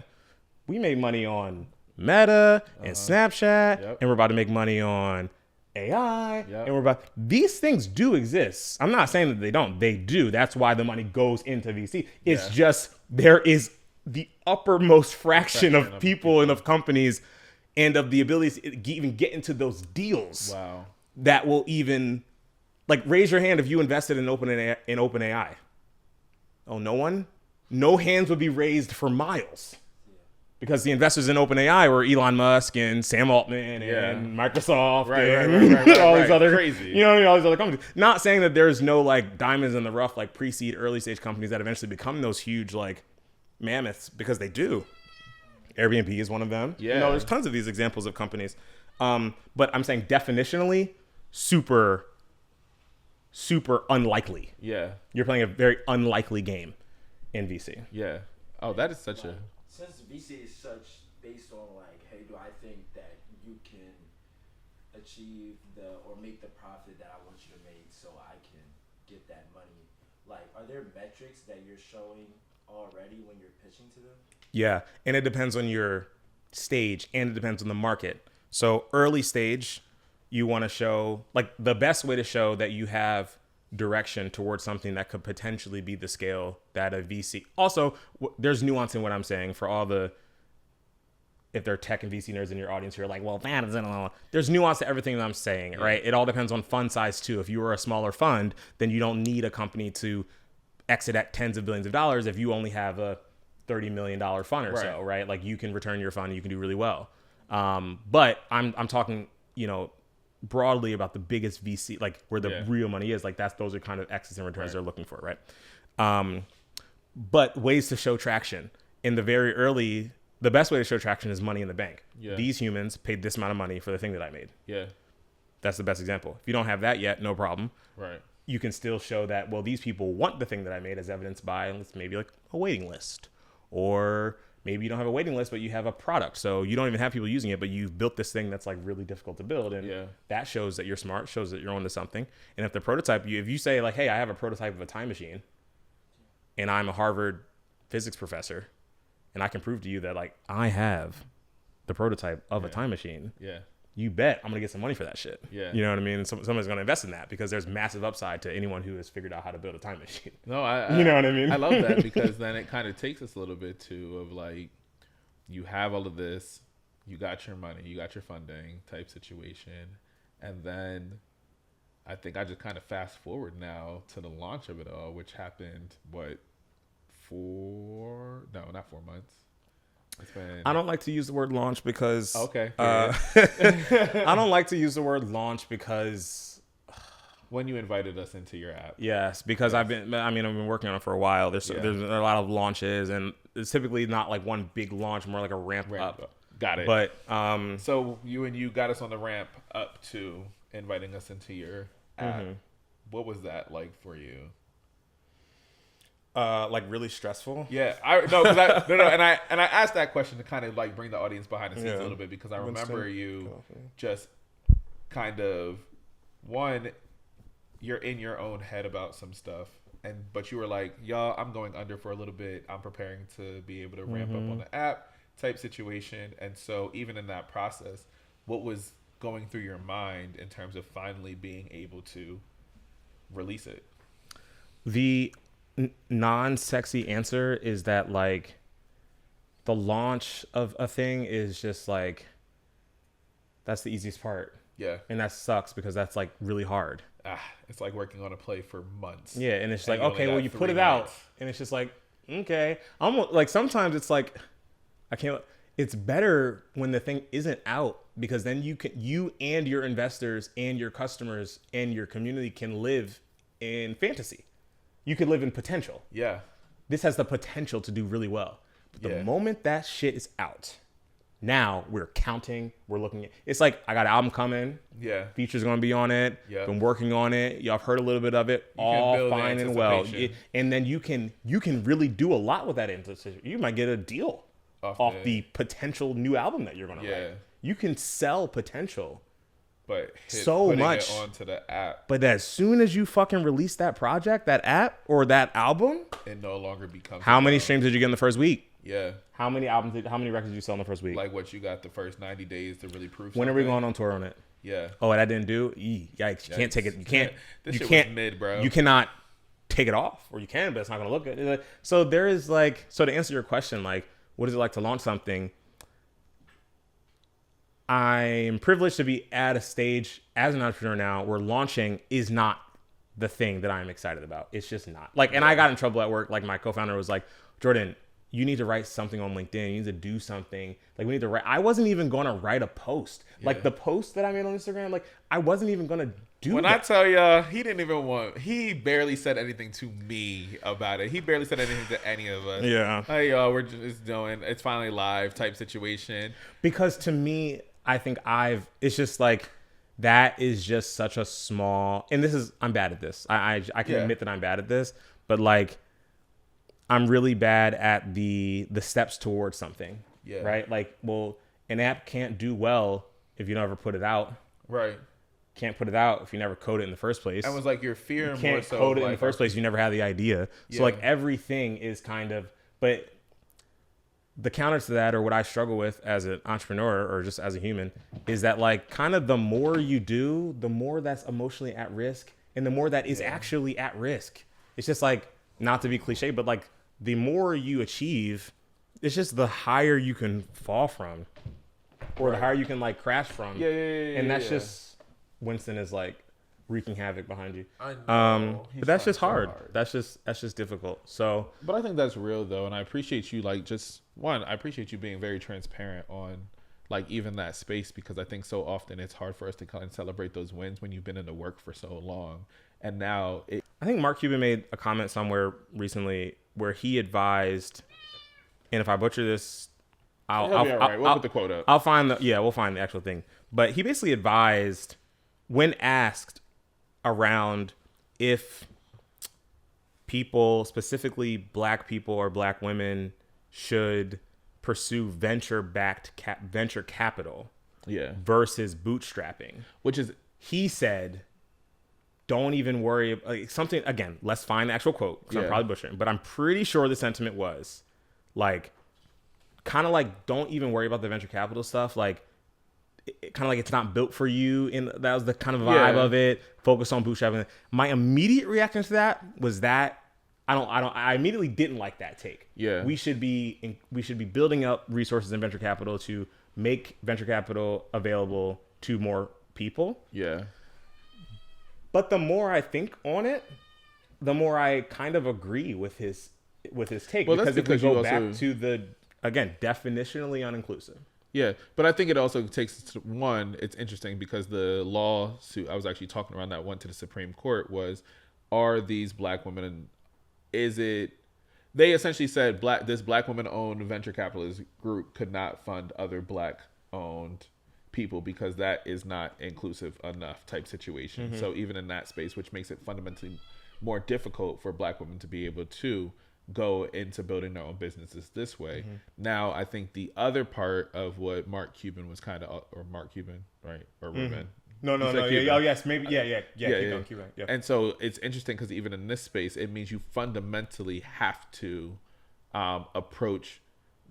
We made money on Meta and Snapchat, Yep. and we're about to make money on AI, Yep. and these things do exist. I'm not saying that they don't. They do. That's why the money goes into VC. It's Yeah. just there is the uppermost fraction of people and of companies and of the ability to even get into those deals Wow. that will even, like, raise your hand if you invested in OpenAI. Oh, no one? No hands would be raised for miles. Because the investors in OpenAI were Elon Musk and Sam Altman and Microsoft and all these other crazy. all these other companies. Not saying that there's no like diamonds in the rough, like pre-seed, early stage companies that eventually become those huge like mammoths, because they do. Airbnb is one of them. Yeah. There's tons of these examples of companies. But I'm saying definitionally, super unlikely. Yeah. You're playing a very unlikely game in VC. Yeah. Oh, that is such a. Since VC is such based on like, hey, do I think that you can achieve or make the profit that I want you to make so I can get that money? Like, are there metrics that you're showing already when you're pitching to them? Yeah, and it depends on your stage and it depends on the market. So early stage, you want to show, like, the best way to show that you have direction towards something that could potentially be the scale that a VC. Also, there's nuance in what I'm saying for all the, if they're tech and VC nerds in your audience who are like, well, that is, there's nuance to everything that I'm saying, right? It all depends on fund size too. If you were a smaller fund, then you don't need a company to exit at tens of billions of dollars if you only have a $30 million fund or so, right? Like, you can return your fund and you can do really well. But I'm talking, broadly about the biggest VC, like where the real money is. Like, those are kind of exits and returns they're looking for, right? But ways to show traction in the very early, the best way to show traction is money in the bank. Yeah. These humans paid this amount of money for the thing that I made. Yeah. That's the best example. If you don't have that yet, no problem. Right. You can still show that, well, these people want the thing that I made, as evidenced by maybe like a waiting list, or maybe you don't have a waiting list, but you have a product. So you don't even have people using it, but you've built this thing that's like really difficult to build. And that shows that you're smart, shows that you're onto something. And if the prototype, if you say like, hey, I have a prototype of a time machine and I'm a Harvard physics professor and I can prove to you that like I have the prototype of a time machine. Yeah. You bet I'm going to get some money for that shit. Yeah. You know what I mean? And somebody's going to invest in that because there's massive upside to anyone who has figured out how to build a time machine. No, I you know what I mean? I love that, because then it kind of takes us a little bit too of like, you have all of this, you got your money, you got your funding type situation. And then I think I just kind of fast forward now to the launch of it all, which happened, not 4 months. It's been... I don't like to use the word launch because... Okay. I don't like to use the word launch because... When you invited us into your app. Yes, because I've been working on it for a while. There's a lot of launches, and it's typically not like one big launch, more like a ramp up. Got it. But so you got us on the ramp up to inviting us into your app. Mm-hmm. What was that like for you? Like really stressful. Yeah, and I asked that question to kind of like bring the audience behind the scenes a little bit, because I remember you just kind of you're in your own head about some stuff, but you were like, y'all, I'm going under for a little bit. I'm preparing to be able to ramp up on the app type situation. And so even in that process, what was going through your mind in terms of finally being able to release it? The non-sexy answer is that like the launch of a thing is just like, that's the easiest part. Yeah. And that sucks because that's like really hard. It's like working on a play for months. Yeah, and it's like, okay, well, you put it out, and it's just like, okay. Almost like sometimes it's like, it's better when the thing isn't out, because then you and your investors and your customers and your community can live in fantasy. You could live in potential. Yeah. This has the potential to do really well. The moment that shit is out, now we're counting, we're looking at, it's like, I got an album coming. Yeah. Features going to be on it. Yeah. Been working on it. Y'all have heard a little bit of it. All fine and well. And then you can really do a lot with that anticipation. You might get a deal off the potential new album that you're going to write. You can sell potential. But so much it onto the app. But as soon as you fucking release that project, that app or that album, it no longer becomes. How many streams did you get in the first week? Yeah. How many records did you sell in the first week? Like what you got the first 90 days to really prove. When are we going on tour on it? Yeah. Oh, that didn't do? Yikes. You can't take it. You can't. This shit was mid, bro. You cannot take it off, or you can, but it's not going to look good. So there is like, so to answer your question, like, what is it like to launch something? I'm privileged to be at a stage as an entrepreneur now where launching is not the thing that I'm excited about. It's just not. Like, and I got in trouble at work. Like, my co-founder was like, Jordan, you need to write something on LinkedIn. You need to do something. Like, we need to write. I wasn't even going to write a post. Yeah. Like, the post that I made on Instagram, like, I wasn't even going to do When that. I tell y'all, he barely said anything to me about it. He barely said anything to any of us. Yeah. Hey, y'all, we're just doing, it's finally live type situation. Because to me, I think it's just like, that is just such a small, and I'm bad at this. I can admit that I'm bad at this, but like, I'm really bad at the steps towards something. Yeah. Right? Like, well, an app can't do well if you never put it out. Right. Can't put it out if you never code it in the first place. That was like your fear. You can't code it in the first place. You never had the idea. Yeah. So like everything is kind of, but the counter to that, or what I struggle with as an entrepreneur or just as a human, is that like kind of the more you do, the more that's emotionally at risk, and the more that is actually at risk. It's just like, not to be cliche, but like the more you achieve, it's just the higher you can fall from, or the higher you can like crash from. Yeah. And that's just, Winston is like wreaking havoc behind you. I know. But that's just hard. That's just difficult. So, but I think that's real though, and I appreciate you. Like, I appreciate you being very transparent on like even that space, because I think so often it's hard for us to kind of celebrate those wins when you've been in the work for so long, and now I think Mark Cuban made a comment somewhere recently where he advised, and if I butcher this, we'll put the quote up. We'll find the actual thing. But he basically advised, when asked around if people, specifically black people or black women, should pursue venture capital versus bootstrapping, which is, he said, don't even worry like something. Again, let's find the actual quote, because I'm probably butchering, but I'm pretty sure the sentiment was like, kind of like, don't even worry about the venture capital stuff. Like, kind of like it's not built for you. And that was the kind of vibe of it. Focus on bootstrapping. My immediate reaction to that was that I immediately didn't like that take. Yeah. We should be building up resources in venture capital to make venture capital available to more people. Yeah. But the more I think on it, the more I kind of agree with his take. Well, because if we go back to the, again, definitionally uninclusive. Yeah, but I think it also takes one. It's interesting because the lawsuit I was actually talking around that went to the Supreme Court was, are these black women? Is it? They essentially said this black woman owned venture capitalist group could not fund other black owned people because that is not inclusive enough type situation. Mm-hmm. So even in that space, which makes it fundamentally more difficult for black women to be able to go into building their own businesses this way. Mm-hmm. Now, I think the other part of what Mark Cuban was kind of, or Mark Cuban, right? Or Ruben. No. Yeah. Oh, yes. Maybe. Yeah. Cuban. Yeah. And so it's interesting because even in this space, it means you fundamentally have to approach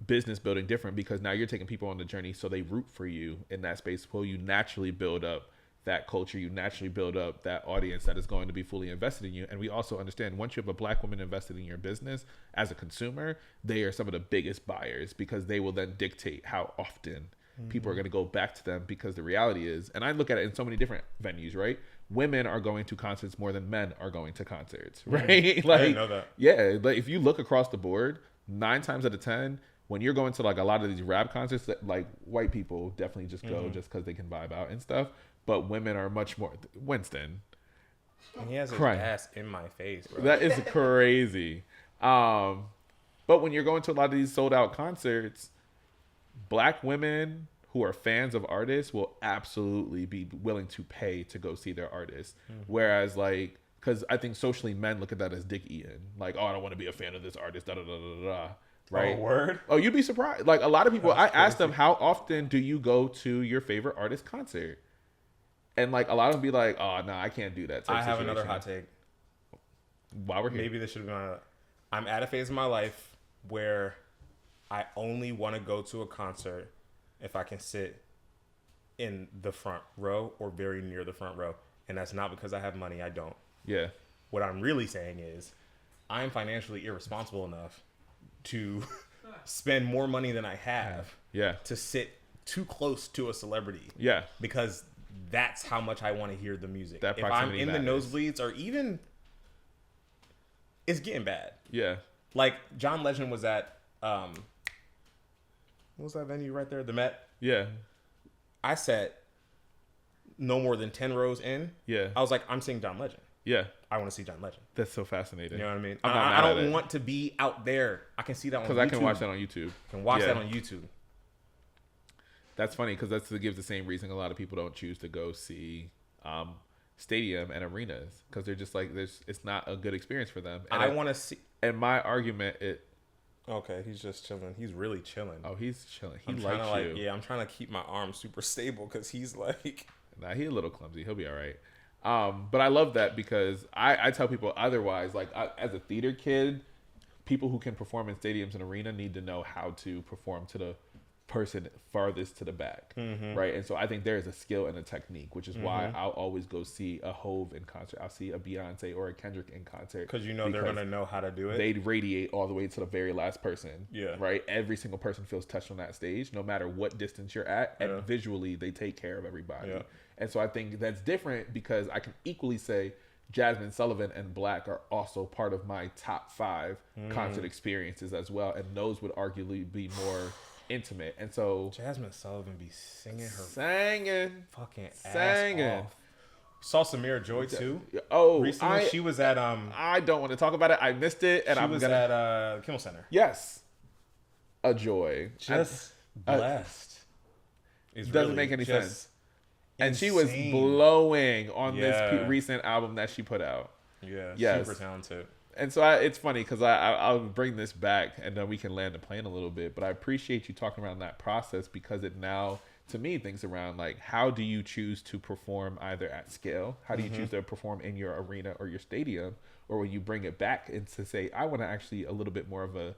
business building different, because now you're taking people on the journey, so they root for you in that space. Well, you naturally build up that culture, you naturally build up that audience that is going to be fully invested in you. And we also understand, once you have a black woman invested in your business as a consumer, they are some of the biggest buyers, because they will then dictate how often people are going to go back to them. Because the reality is, and I look at it in so many different venues, right? Women are going to concerts more than men are going to concerts, right? Like, I didn't know that. Yeah, like if you look across the board, 9 times out of 10, when you're going to like a lot of these rap concerts, that like white people definitely just go just because they can vibe out and stuff. But women are much more. Winston, and he has his ass in my face, bro. That is crazy. But But when you're going to a lot of these sold out concerts, Black women who are fans of artists will absolutely be willing to pay to go see their artists. Whereas like, because I think socially men look at that as dick eating. Like, oh, I don't want to be a fan of this artist, da da da da da. Right? Oh, word? Oh, you'd be surprised. Like a lot of people, I asked them, how often do you go to your favorite artist concert? And like a lot of them be like, oh, no, I can't do that. I have another hot take. While we're here. Maybe this should have been I'm at a phase in my life where I only want to go to a concert if I can sit in the front row or very near the front row. And that's not because I have money. I don't. Yeah. What I'm really saying is I'm financially irresponsible enough to spend more money than I have to sit too close to a celebrity. Yeah. Because that's how much I want to hear the music. That if I'm proximity in matters. the nosebleeds or even, it's getting bad. Yeah. Like John Legend was at, what was that venue right there? The Met. Yeah. I sat no more than 10 rows in. Yeah. I was like, I'm seeing John Legend. Yeah. I want to see John Legend. That's so fascinating. You know what I mean? I'm not I mad at don't it. want to be out there. I can see that on YouTube. Because I can watch that on YouTube. I can watch that on YouTube. That's funny because that gives the same reason a lot of people don't choose to go see stadium and arenas because they're just like it's not a good experience for them. And I want to see. And my argument, Okay, he's just chilling. He's really chilling. oh, he's chilling. He I'm likes trying you. to I'm trying to keep my arm super stable because he's like. Nah, he's a little clumsy. He'll be all right. But I love that because I tell people otherwise. Like as a theater kid, people who can perform in stadiums and arena need to know how to perform to the person farthest to the back, right? And so I think there is a skill and a technique, which is why I'll always go see a Hove in concert. I'll see a Beyonce or a Kendrick in concert Because they're going to know how to do it. They radiate all the way to the very last person. Yeah. Right? Every single person feels touched on that stage, no matter what distance you're at. And visually, they take care of everybody. Yeah. And so I think that's different because I can equally say Jasmine Sullivan and Black are also part of my top 5 concert experiences as well. And those would arguably be more intimate. And so Jasmine Sullivan be singing her fucking singing. ass off. Saw Samira Joy too. Oh, recently she was at I don't want to talk about it. I missed it, and she I'm was gonna at Kimmel Center. yes, a joy. Just blessed. It doesn't make any sense. And she was insane. blowing on this Yeah. recent album that she put out. Yeah, Yes. super talented. And so it's funny because I'll bring this back and then we can land the plane a little bit. But I appreciate you talking around that process because it now, to me, thinks around like, how do you choose to perform either at scale? How do you choose to perform in your arena or your stadium? Or when you bring it back and to say, I want to actually a little bit more of a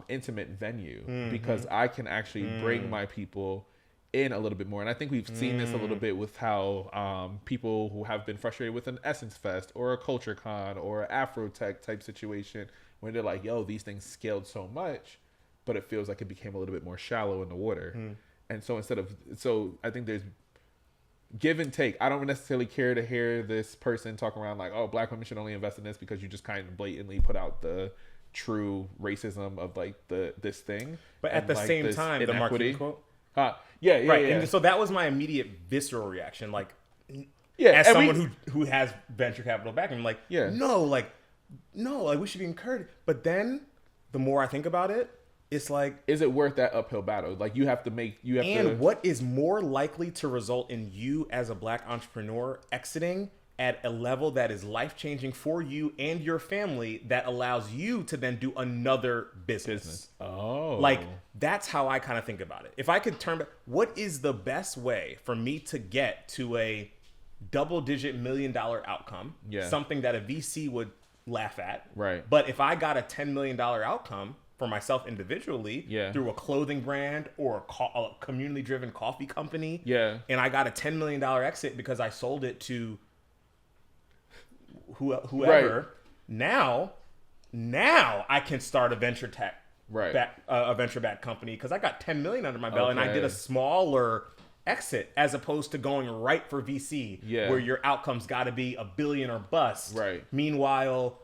intimate venue because I can actually bring my people in a little bit more. And I think we've seen this a little bit with how people who have been frustrated with an Essence Fest or a Culture Con or Afrotech type situation when they're like, yo, these things scaled so much, but it feels like it became a little bit more shallow in the water. And so so I think there's give and take. I don't necessarily care to hear this person talk around like, oh, Black women should only invest in this because you just kind of blatantly put out the true racism of like this thing. But at the like, same this time, the inequity. Marquise quote. Yeah, Right, yeah. and so that was my immediate visceral reaction, like, Yeah, as and someone who has venture capital backing, like, Yeah. no, we should be encouraged. But then, the more I think about it, it's like, is it worth that uphill battle? Like you have to. What is more likely to result in you as a Black entrepreneur exiting at a level that is life-changing for you and your family that allows you to then do another business. Oh. Like, that's how I kind of think about it. If I could turn back, what is the best way for me to get to a double-digit $1 million outcome? Yeah. Something that a VC would laugh at. Right. But if I got a $10 million outcome for myself individually through a clothing brand or a community-driven coffee company, and I got a $10 million exit because I sold it to whoever, now I can start a venture tech, a venture-backed company because I got 10 million under my belt and I did a smaller exit as opposed to going right for VC, where your outcome's got to be $1 billion or bust. Right. Meanwhile,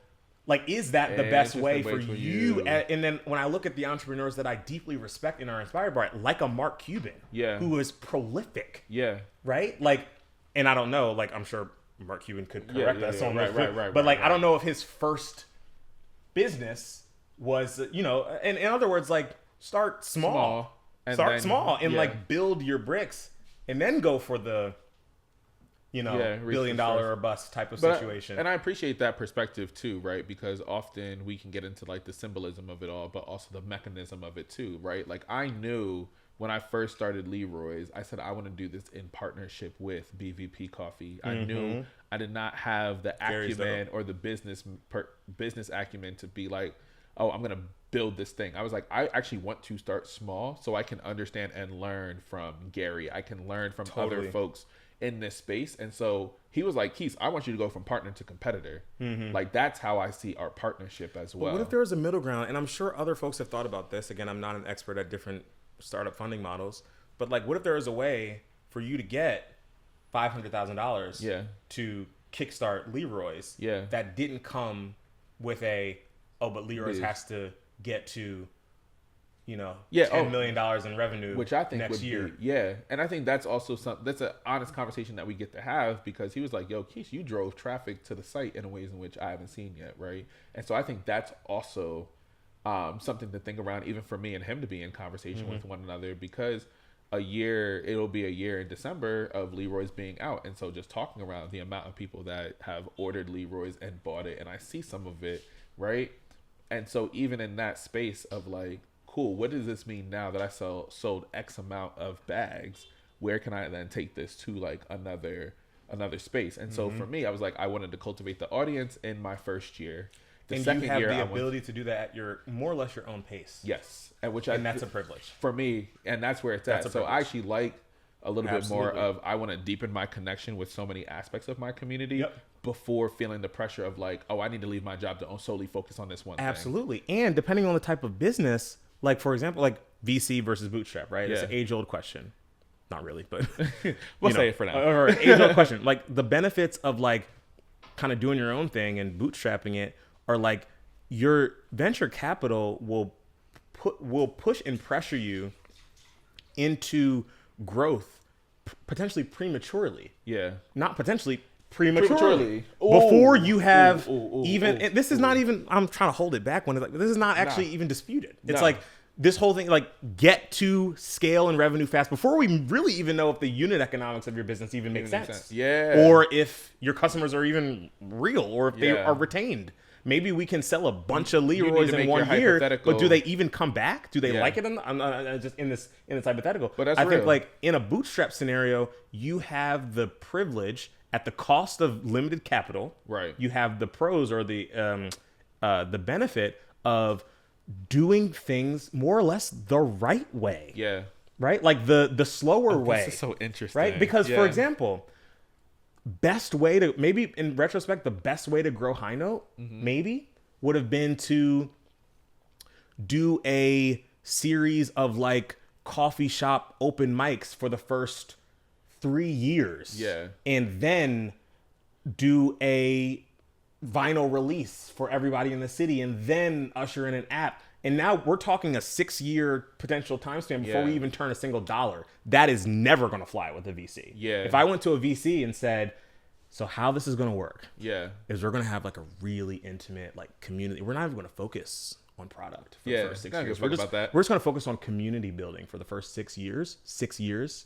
like, is that the best way for you? you. And then when I look at the entrepreneurs that I deeply respect and are inspired by, like a Mark Cuban, who is prolific, right? Like, and I don't know, like, I'm sure Mark Cuban could correct us on this, right. but like, I don't know if his first business was, you know, and in other words, like start small. And start then, small and yeah. like build your bricks and then go for the, you know, Yeah, reach $1 billion the first. or bust type of But situation. and I appreciate that perspective too, right? Because often we can get into like the symbolism of it all, but also the mechanism of it too, right? Like I knew when I first started Leroy's, I said I want to do this in partnership with BVP Coffee. I knew I did not have the Very acumen or the business acumen to be like, oh, I'm gonna build this thing. I was like, I actually want to start small so I can understand and learn from Gary. I can learn from other folks in this space. And so he was like, Keith, I want you to go from partner to competitor. Like that's how I see our partnership as well. What if there was a middle ground? And I'm sure other folks have thought about this. Again, I'm not an expert at different startup funding models, but like, what if there was a way for you to get $500,000 to kickstart Leroy's that didn't come with but Leroy's has to get to, you know, $10 million in revenue, which I think next year. And I think that's also that's an honest conversation that we get to have, because he was like, yo, Keith, you drove traffic to the site in ways in which I haven't seen yet, right? And so I think that's also something to think around, even for me and him to be in conversation with one another, because it'll be a year in December of Leroy's being out. And so just talking around the amount of people that have ordered Leroy's and bought it, and I see some of it, right? And so even in that space of like, cool, what does this mean now that I sold X amount of bags? Where can I then take this to like another space? And so for me, I was like, I wanted to cultivate the audience in my first year. And you have the ability to do that at your more or less your own pace. Yes. And that's a privilege. For me, and that's where it's at. So I actually like a little bit more of, I want to deepen my connection with so many aspects of my community before feeling the pressure of like, oh, I need to leave my job to solely focus on this one thing. Absolutely. And depending on the type of business, like for example, like VC versus bootstrap, right? It's an age-old question. Not really, but we'll say it for now. Or age-old question. Like the benefits of like kind of doing your own thing and bootstrapping it are like your venture capital will push and pressure you into growth potentially prematurely. Yeah. Not potentially, prematurely. Ooh. Before you have this is ooh. not even, I'm trying to hold it back when it's like, this is not actually even disputed. It's like this whole thing, like get to scale and revenue fast before we really even know if the unit economics of your business even makes sense. Yeah. Or if your customers are even real, or if they are retained. Maybe we can sell a bunch of Leroy's in 1 year, but do they even come back? Do they like it? I'm just in this hypothetical. But that's I real. think like in a bootstrap scenario, you have the privilege at the cost of limited capital. Right. You have the pros or the benefit of doing things more or less the right way. Yeah. Right? Like the slower way. This is so interesting. Right? Because for example, best way to, maybe in retrospect, the best way to grow HighNote maybe would have been to do a series of like coffee shop open mics for the first 3 years. Yeah. And then do a vinyl release for everybody in the city and then usher in an app. And now we're talking a 6-year potential time span before we even turn a single dollar. That is never going to fly with a VC. Yeah. If I went to a VC and said, so how this is going to work is we're going to have like a really intimate like community. We're not even going to focus on product for the first 6 years. We're just going to focus on community building for the first 6 years.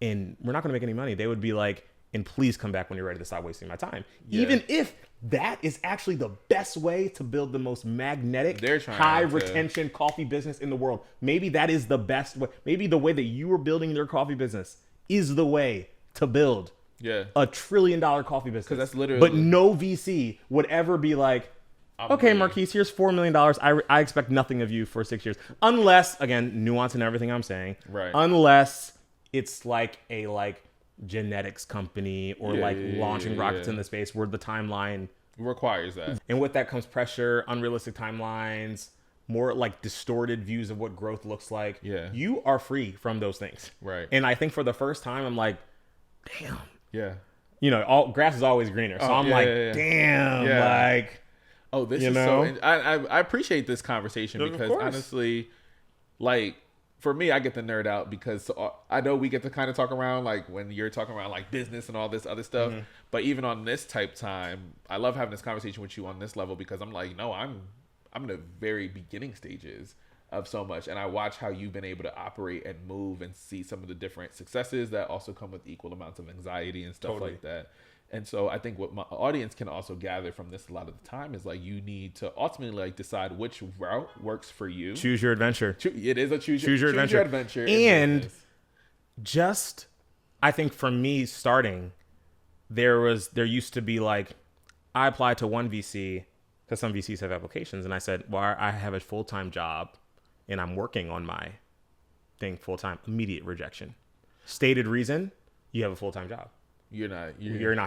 And we're not going to make any money. They would be like, and please come back when you're ready to stop wasting my time. Yeah. Even if that is actually the best way to build the most magnetic, high retention coffee business in the world. Maybe that is the best way. Maybe the way that you are building your coffee business is the way to build a $1 trillion coffee business. Because that's literally. But no VC would ever be like, okay, Marquise, here's $4 million. I expect nothing of you for 6 years. Unless, again, nuance in everything I'm saying. Right. Unless it's like a genetics company or launching rockets in the space where the timeline requires that. And with that comes pressure, unrealistic timelines, more like distorted views of what growth looks like. Yeah. You are free from those things. Right. And I think for the first time, I'm like, damn. Yeah. You know, all grass is always greener. So I'm damn, like, oh, this is so. I appreciate this conversation because honestly, like, for me, I get to nerd out because I know we get to kind of talk around like when you're talking around like business and all this other stuff. Mm-hmm. But even on this type time, I love having this conversation with you on this level because I'm like, no, I'm I'm in the very beginning stages of so much, and I watch how you've been able to operate and move and see some of the different successes that also come with equal amounts of anxiety and stuff like that. And so I think what my audience can also gather from this a lot of the time is like you need to ultimately like decide which route works for you. Choose your adventure. It is a choose your adventure. And just, I think for me starting, there used to be like, I applied to one VC because some VCs have applications, and I said, well, I have a full-time job and I'm working on my thing full-time. Immediate rejection. Stated reason, you have a full-time job. You're not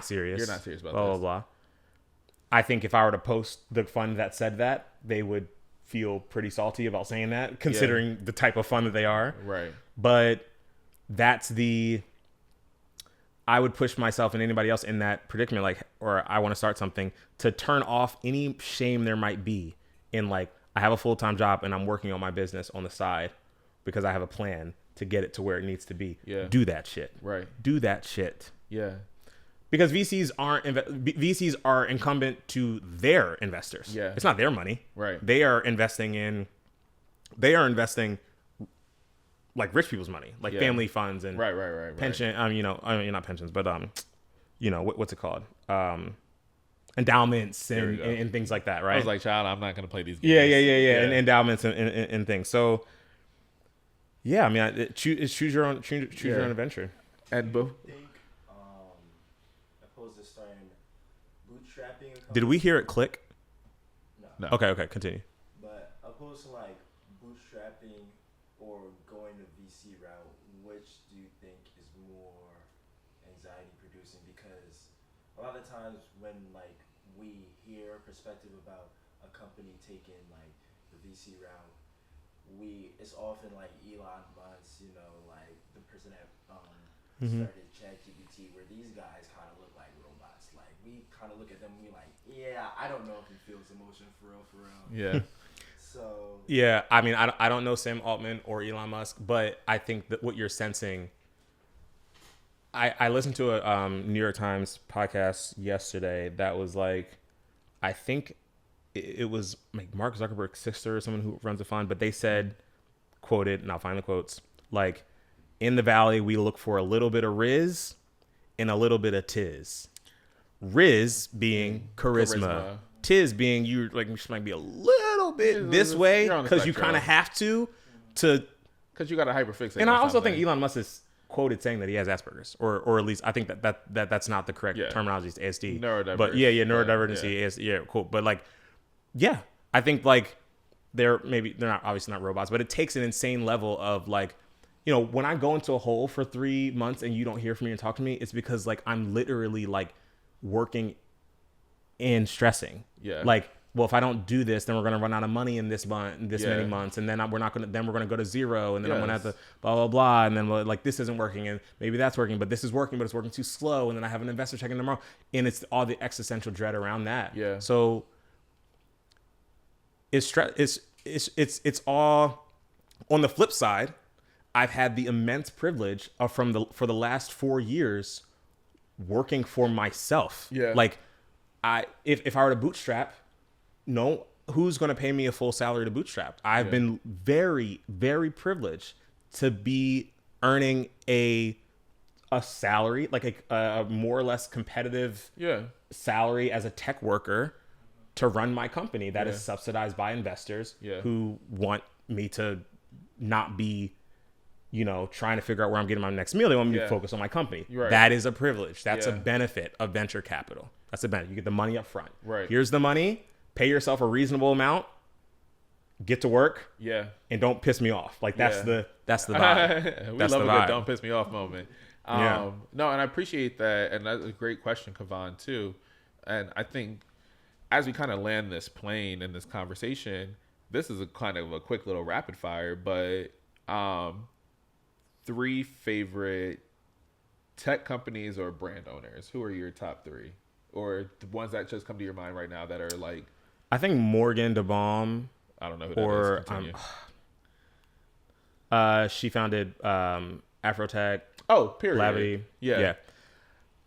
serious. You're not serious about blah, this. blah, blah. I think if I were to post the fund that said that, they would feel pretty salty about saying that, considering the type of fund that they are. Right. But I would push myself and anybody else in that predicament, like, or I want to start something, to turn off any shame there might be in like, I have a full-time job and I'm working on my business on the side because I have a plan to get it to where it needs to be. Yeah. Do that shit. Right. Do that shit. Yeah. Because VCs are incumbent to their investors. Yeah. It's not their money. Right. They are investing like rich people's money, like family funds and right. pension. Not pensions, but what's it called? Endowments and things like that, right? I was like, child, I'm not gonna play these games. Yeah. And endowments and things. So, yeah, I mean, choose your own adventure. And Boo. I think opposed to starting bootstrapping. Did we hear it click? No. Okay, continue. But opposed to like bootstrapping or going the VC route, which do you think is more anxiety producing? Because a lot of times when like we hear a perspective about a company taking like the VC route, it's often like Elon Musk, like the person that started ChatGPT, where these guys kind of look like robots. Like we kind of look at them and we're like, yeah, I don't know if he feels emotion for real. Yeah. So yeah, I mean, I don't know Sam Altman or Elon Musk, but I think that what you're sensing. I listened to a New York Times podcast yesterday that was like, I think it was like Mark Zuckerberg's sister or someone who runs a fund, but they said, quoted, and I'll find the quotes, like, in the Valley, we look for a little bit of Riz and a little bit of Tiz. Riz being charisma. Tiz being you might be a little bit this way because you kind of have to because you got a hyperfixate. And I also think Elon Musk is quoted saying that he has Asperger's, or at least I think that's not the correct terminology. It's ASD. Neurodiverse. But neurodivergency is cool. But like, yeah, I think like they're not obviously not robots, but it takes an insane level of like, when I go into a hole for 3 months and you don't hear from me and talk to me, it's because like I'm literally like working and stressing. Yeah. Like, well, if I don't do this, then we're going to run out of money in this many months. And then we're going to go to zero. And then I'm going to have to blah, blah, blah. And then like, this isn't working. And maybe that's working, but this is working, but it's working too slow. And then I have an investor checking tomorrow. And it's all the existential dread around that. Yeah. So it's all on the flip side. I've had the immense privilege of for the last 4 years working for myself. Yeah. Like if I were to bootstrap, no, who's going to pay me a full salary to bootstrap? I've been very, very privileged to be earning a salary, like a more or less competitive salary as a tech worker to run my company that is subsidized by investors who want me to not be, trying to figure out where I'm getting my next meal. They want me to focus on my company. Right. That is a privilege. That's a benefit of venture capital. That's a benefit. You get the money up front. Right. Here's the money. Pay yourself a reasonable amount. Get to work. Yeah. And don't piss me off. Like that's the vibe. We that's love the a vibe. good don't piss me off moment. No, and I appreciate that, and that's a great question, Kavan, too. And I think as we kind of land this plane in this conversation, this is a kind of a quick little rapid fire, but 3 favorite tech companies or brand owners. Who are your top 3? Or the ones that just come to your mind right now that are like... I think Morgan DeBaum. I don't know who that is. Continue. She founded Afrotech. Oh, period. Lavity. Yeah.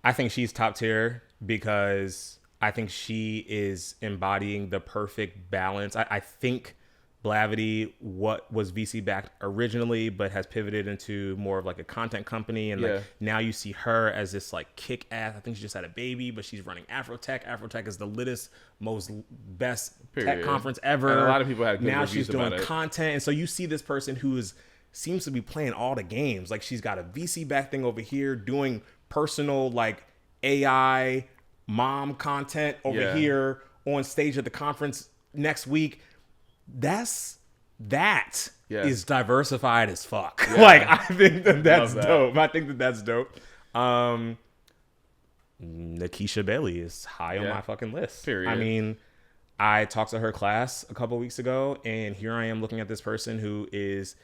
I think she's top tier because I think she is embodying the perfect balance. I think Blavity, what was VC backed originally, but has pivoted into more of like a content company. And like now you see her as this like kick ass. I think she just had a baby, but she's running Afrotech. Afrotech is the littest, most best tech conference ever. And a lot of people had good now reviews she's doing about it. content. And so you see this person who seems to be playing all the games. Like she's got a VC backed thing over here doing personal like AI mom content over here on stage at the conference next week. That is diversified as fuck. Yeah. Like I think that's dope. I think that's dope. Nakisha Bailey is high on my fucking list. Period. I mean, I talked to her class a couple weeks ago, and here I am looking at this person who is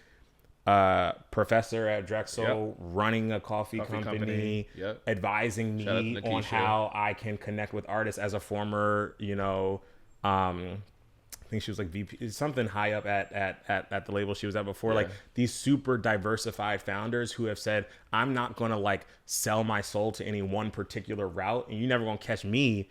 a professor at Drexel, running a coffee company. Advising me on how I can connect with artists as a former, I think she was like VP, something high up at the label she was at before. Like these super diversified founders who have said, I'm not going to like sell my soul to any one particular route. And you're never going to catch me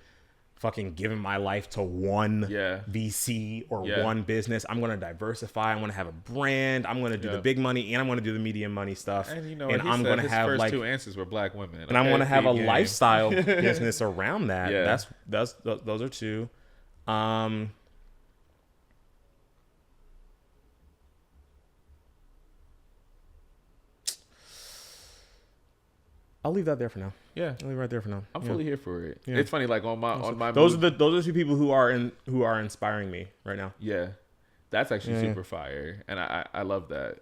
fucking giving my life to one VC or one business. I'm going to diversify. I'm going to have a brand. I'm going to do the big money and I'm going to do the medium money stuff. And I'm going to have first like 2 answers were black women. And I'm going to have a lifestyle business around that. Those are 2. I'll leave that there for now. Yeah, I'll leave it right there for now. I'm fully here for it. Yeah. It's funny, like on my those are the 2 people who are inspiring me right now. Yeah, that's actually super fire, and I love that.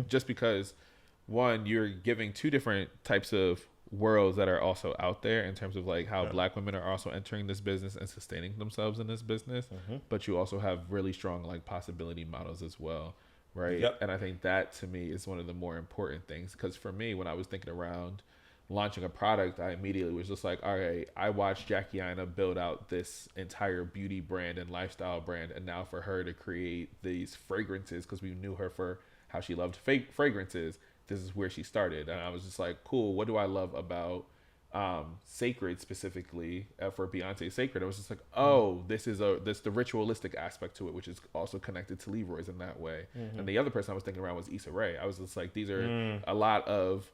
Just because one, you're giving 2 different types of worlds that are also out there in terms of like how black women are also entering this business and sustaining themselves in this business, but you also have really strong like possibility models as well. Right. And I think that to me is one of the more important things, because for me, when I was thinking around launching a product, I immediately was just like, all right, I watched Jackie Aina build out this entire beauty brand and lifestyle brand. And now for her to create these fragrances, because we knew her for how she loved fake fragrances, this is where she started. And I was just like, cool, what do I love about Sacred specifically for Beyonce Sacred? I was just like, oh, this the ritualistic aspect to it, which is also connected to Leroy's in that way. And the other person I was thinking around was Issa Rae. I was just like, these are a lot of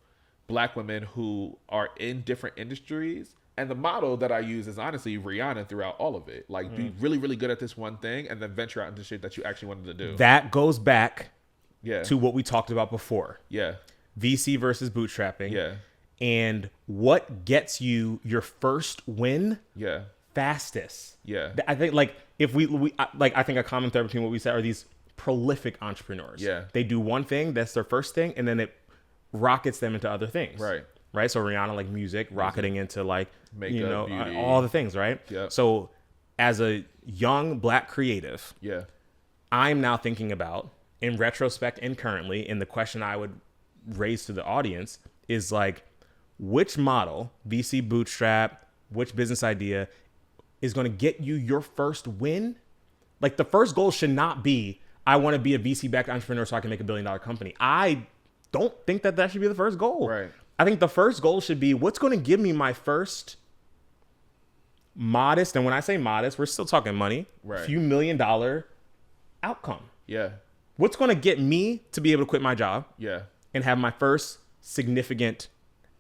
black women who are in different industries, and the model that I use is honestly Rihanna throughout all of it. Like be really, really good at this one thing and then venture out into shit that you actually wanted to do. That goes back to what we talked about before. VC versus bootstrapping. And what gets you your first win fastest. I think like if I think a common thread between what we said are these prolific entrepreneurs. They do one thing, that's their first thing, and then it rockets them into other things. Right. So Rihanna, like music, rocketing into like makeup, beauty, all the things, right? So as a young black creative, I'm now thinking about, in retrospect and currently, and the question I would raise to the audience is like, which model, VC bootstrap, which business idea is going to get you your first win? Like the first goal should not be, I want to be a VC backed entrepreneur so I can make $1 billion company. I don't think that should be the first goal. I think the first goal should be, what's going to give me my first modest, and when I say modest, we're still talking money, few $1 million outcome. What's going to get me to be able to quit my job and have my first significant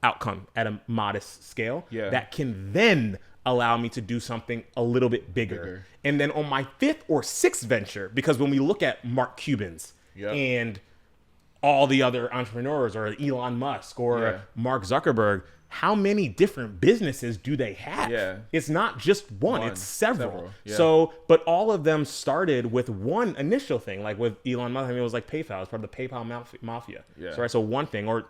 outcome at a modest scale that can then allow me to do something a little bit bigger. And then on my 5th or 6th venture, because when we look at Mark Cuban's and all the other entrepreneurs, or Elon Musk or Mark Zuckerberg, how many different businesses do they have? It's not just one, it's several. So, but all of them started with one initial thing, like with Elon Musk, I mean, it was like PayPal, it's part of the PayPal mafia. So one thing, or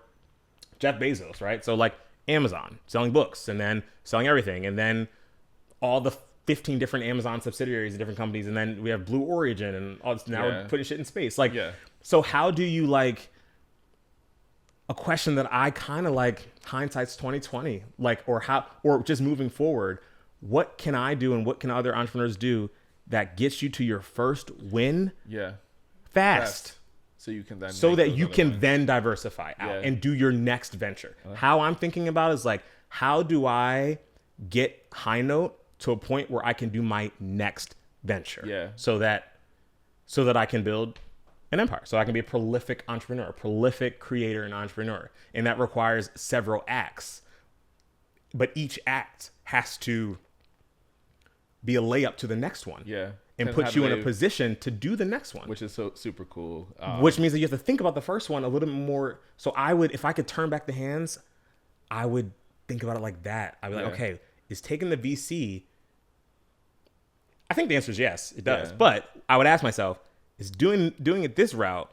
Jeff Bezos, right? So like Amazon, selling books and then selling everything. And then all the 15 different Amazon subsidiaries and different companies. And then we have Blue Origin and all this, now we're putting shit in space. Like, so how do you like, a question that I kind of like, hindsight's 2020, like, or just moving forward, what can I do and what can other entrepreneurs do that gets you to your first win fast? So you can then that you can then diversify out and do your next venture. How I'm thinking about is like, how do I get HighNote to a point where I can do my next venture. Yeah. So that I can build an empire. So I can be a prolific entrepreneur, a prolific creator and entrepreneur. And that requires several acts. But each act has to be a layup to the next one. Yeah. And put you in a position to do the next one. Which is so super cool. Which means that you have to think about the first one a little bit more. So I would, if I could turn back the hands, I would think about it like that. I'd be like, okay, is taking the VC? I think the answer is yes, it does. Yeah. But I would ask myself, is doing it this route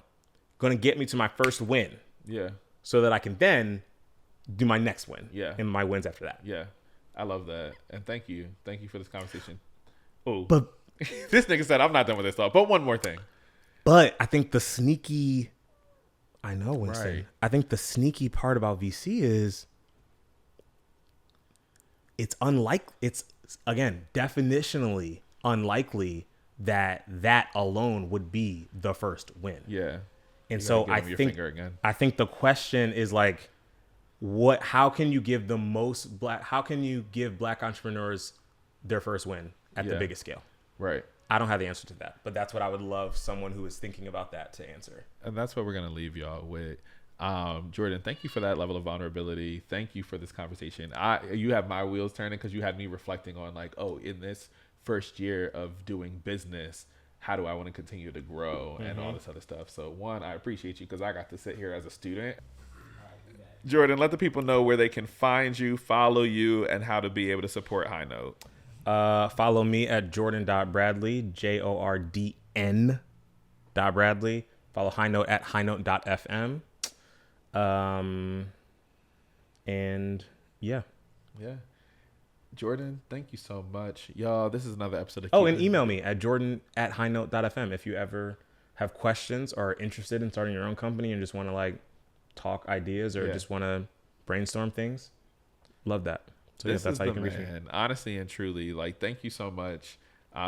going to get me to my first win? Yeah. So that I can then do my next win. Yeah. And my wins after that. Yeah. I love that. And thank you for this conversation. Oh, But this nigga said I'm not done with this thought. But one more thing. But I think the sneaky, I know, Winston. Right. I think the sneaky part about VC is it's again, definitionally unlikely that alone would be the first win. Yeah. And so I think the question is like, how can you give black entrepreneurs their first win at the biggest scale? Right. I don't have the answer to that, but that's what I would love someone who is thinking about that to answer. And that's what we're going to leave y'all with. Jordan, thank you for that level of vulnerability. Thank you for this conversation. You have my wheels turning because you had me reflecting on like, in this first year of doing business, how do I want to continue to grow and all this other stuff. So one, I appreciate you because I got to sit here as a student. Jordan, let the people know where they can find you, follow you, and how to be able to support HighNote. Follow me at jordan.bradley, JORDN.Bradley. Follow HighNote at highnote.fm. And yeah. Jordan, thank you so much. Y'all, this is another episode of and email me at jordan@highnote.fm if you ever have questions or are interested in starting your own company and just want to like talk ideas or just want to brainstorm things. Love that. So that's how you can reach me. Honestly and truly, like, thank you so much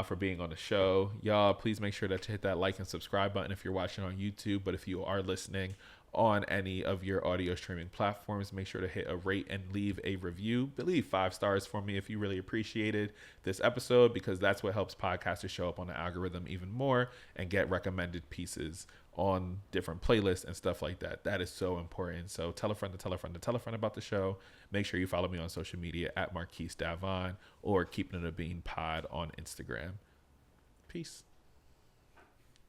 for being on the show. Y'all, please make sure that you hit that like and subscribe button if you're watching on YouTube. But if you are listening on any of your audio streaming platforms, make sure to hit a rate and leave a review. Leave 5 stars for me if you really appreciated this episode, because that's what helps podcasters show up on the algorithm even more and get recommended pieces on different playlists and stuff like that. That is so important. So tell a friend to tell a friend to tell a friend about the show. Make sure you follow me on social media at Marquise Davon or Keepin It A Bean pod on Instagram. Peace.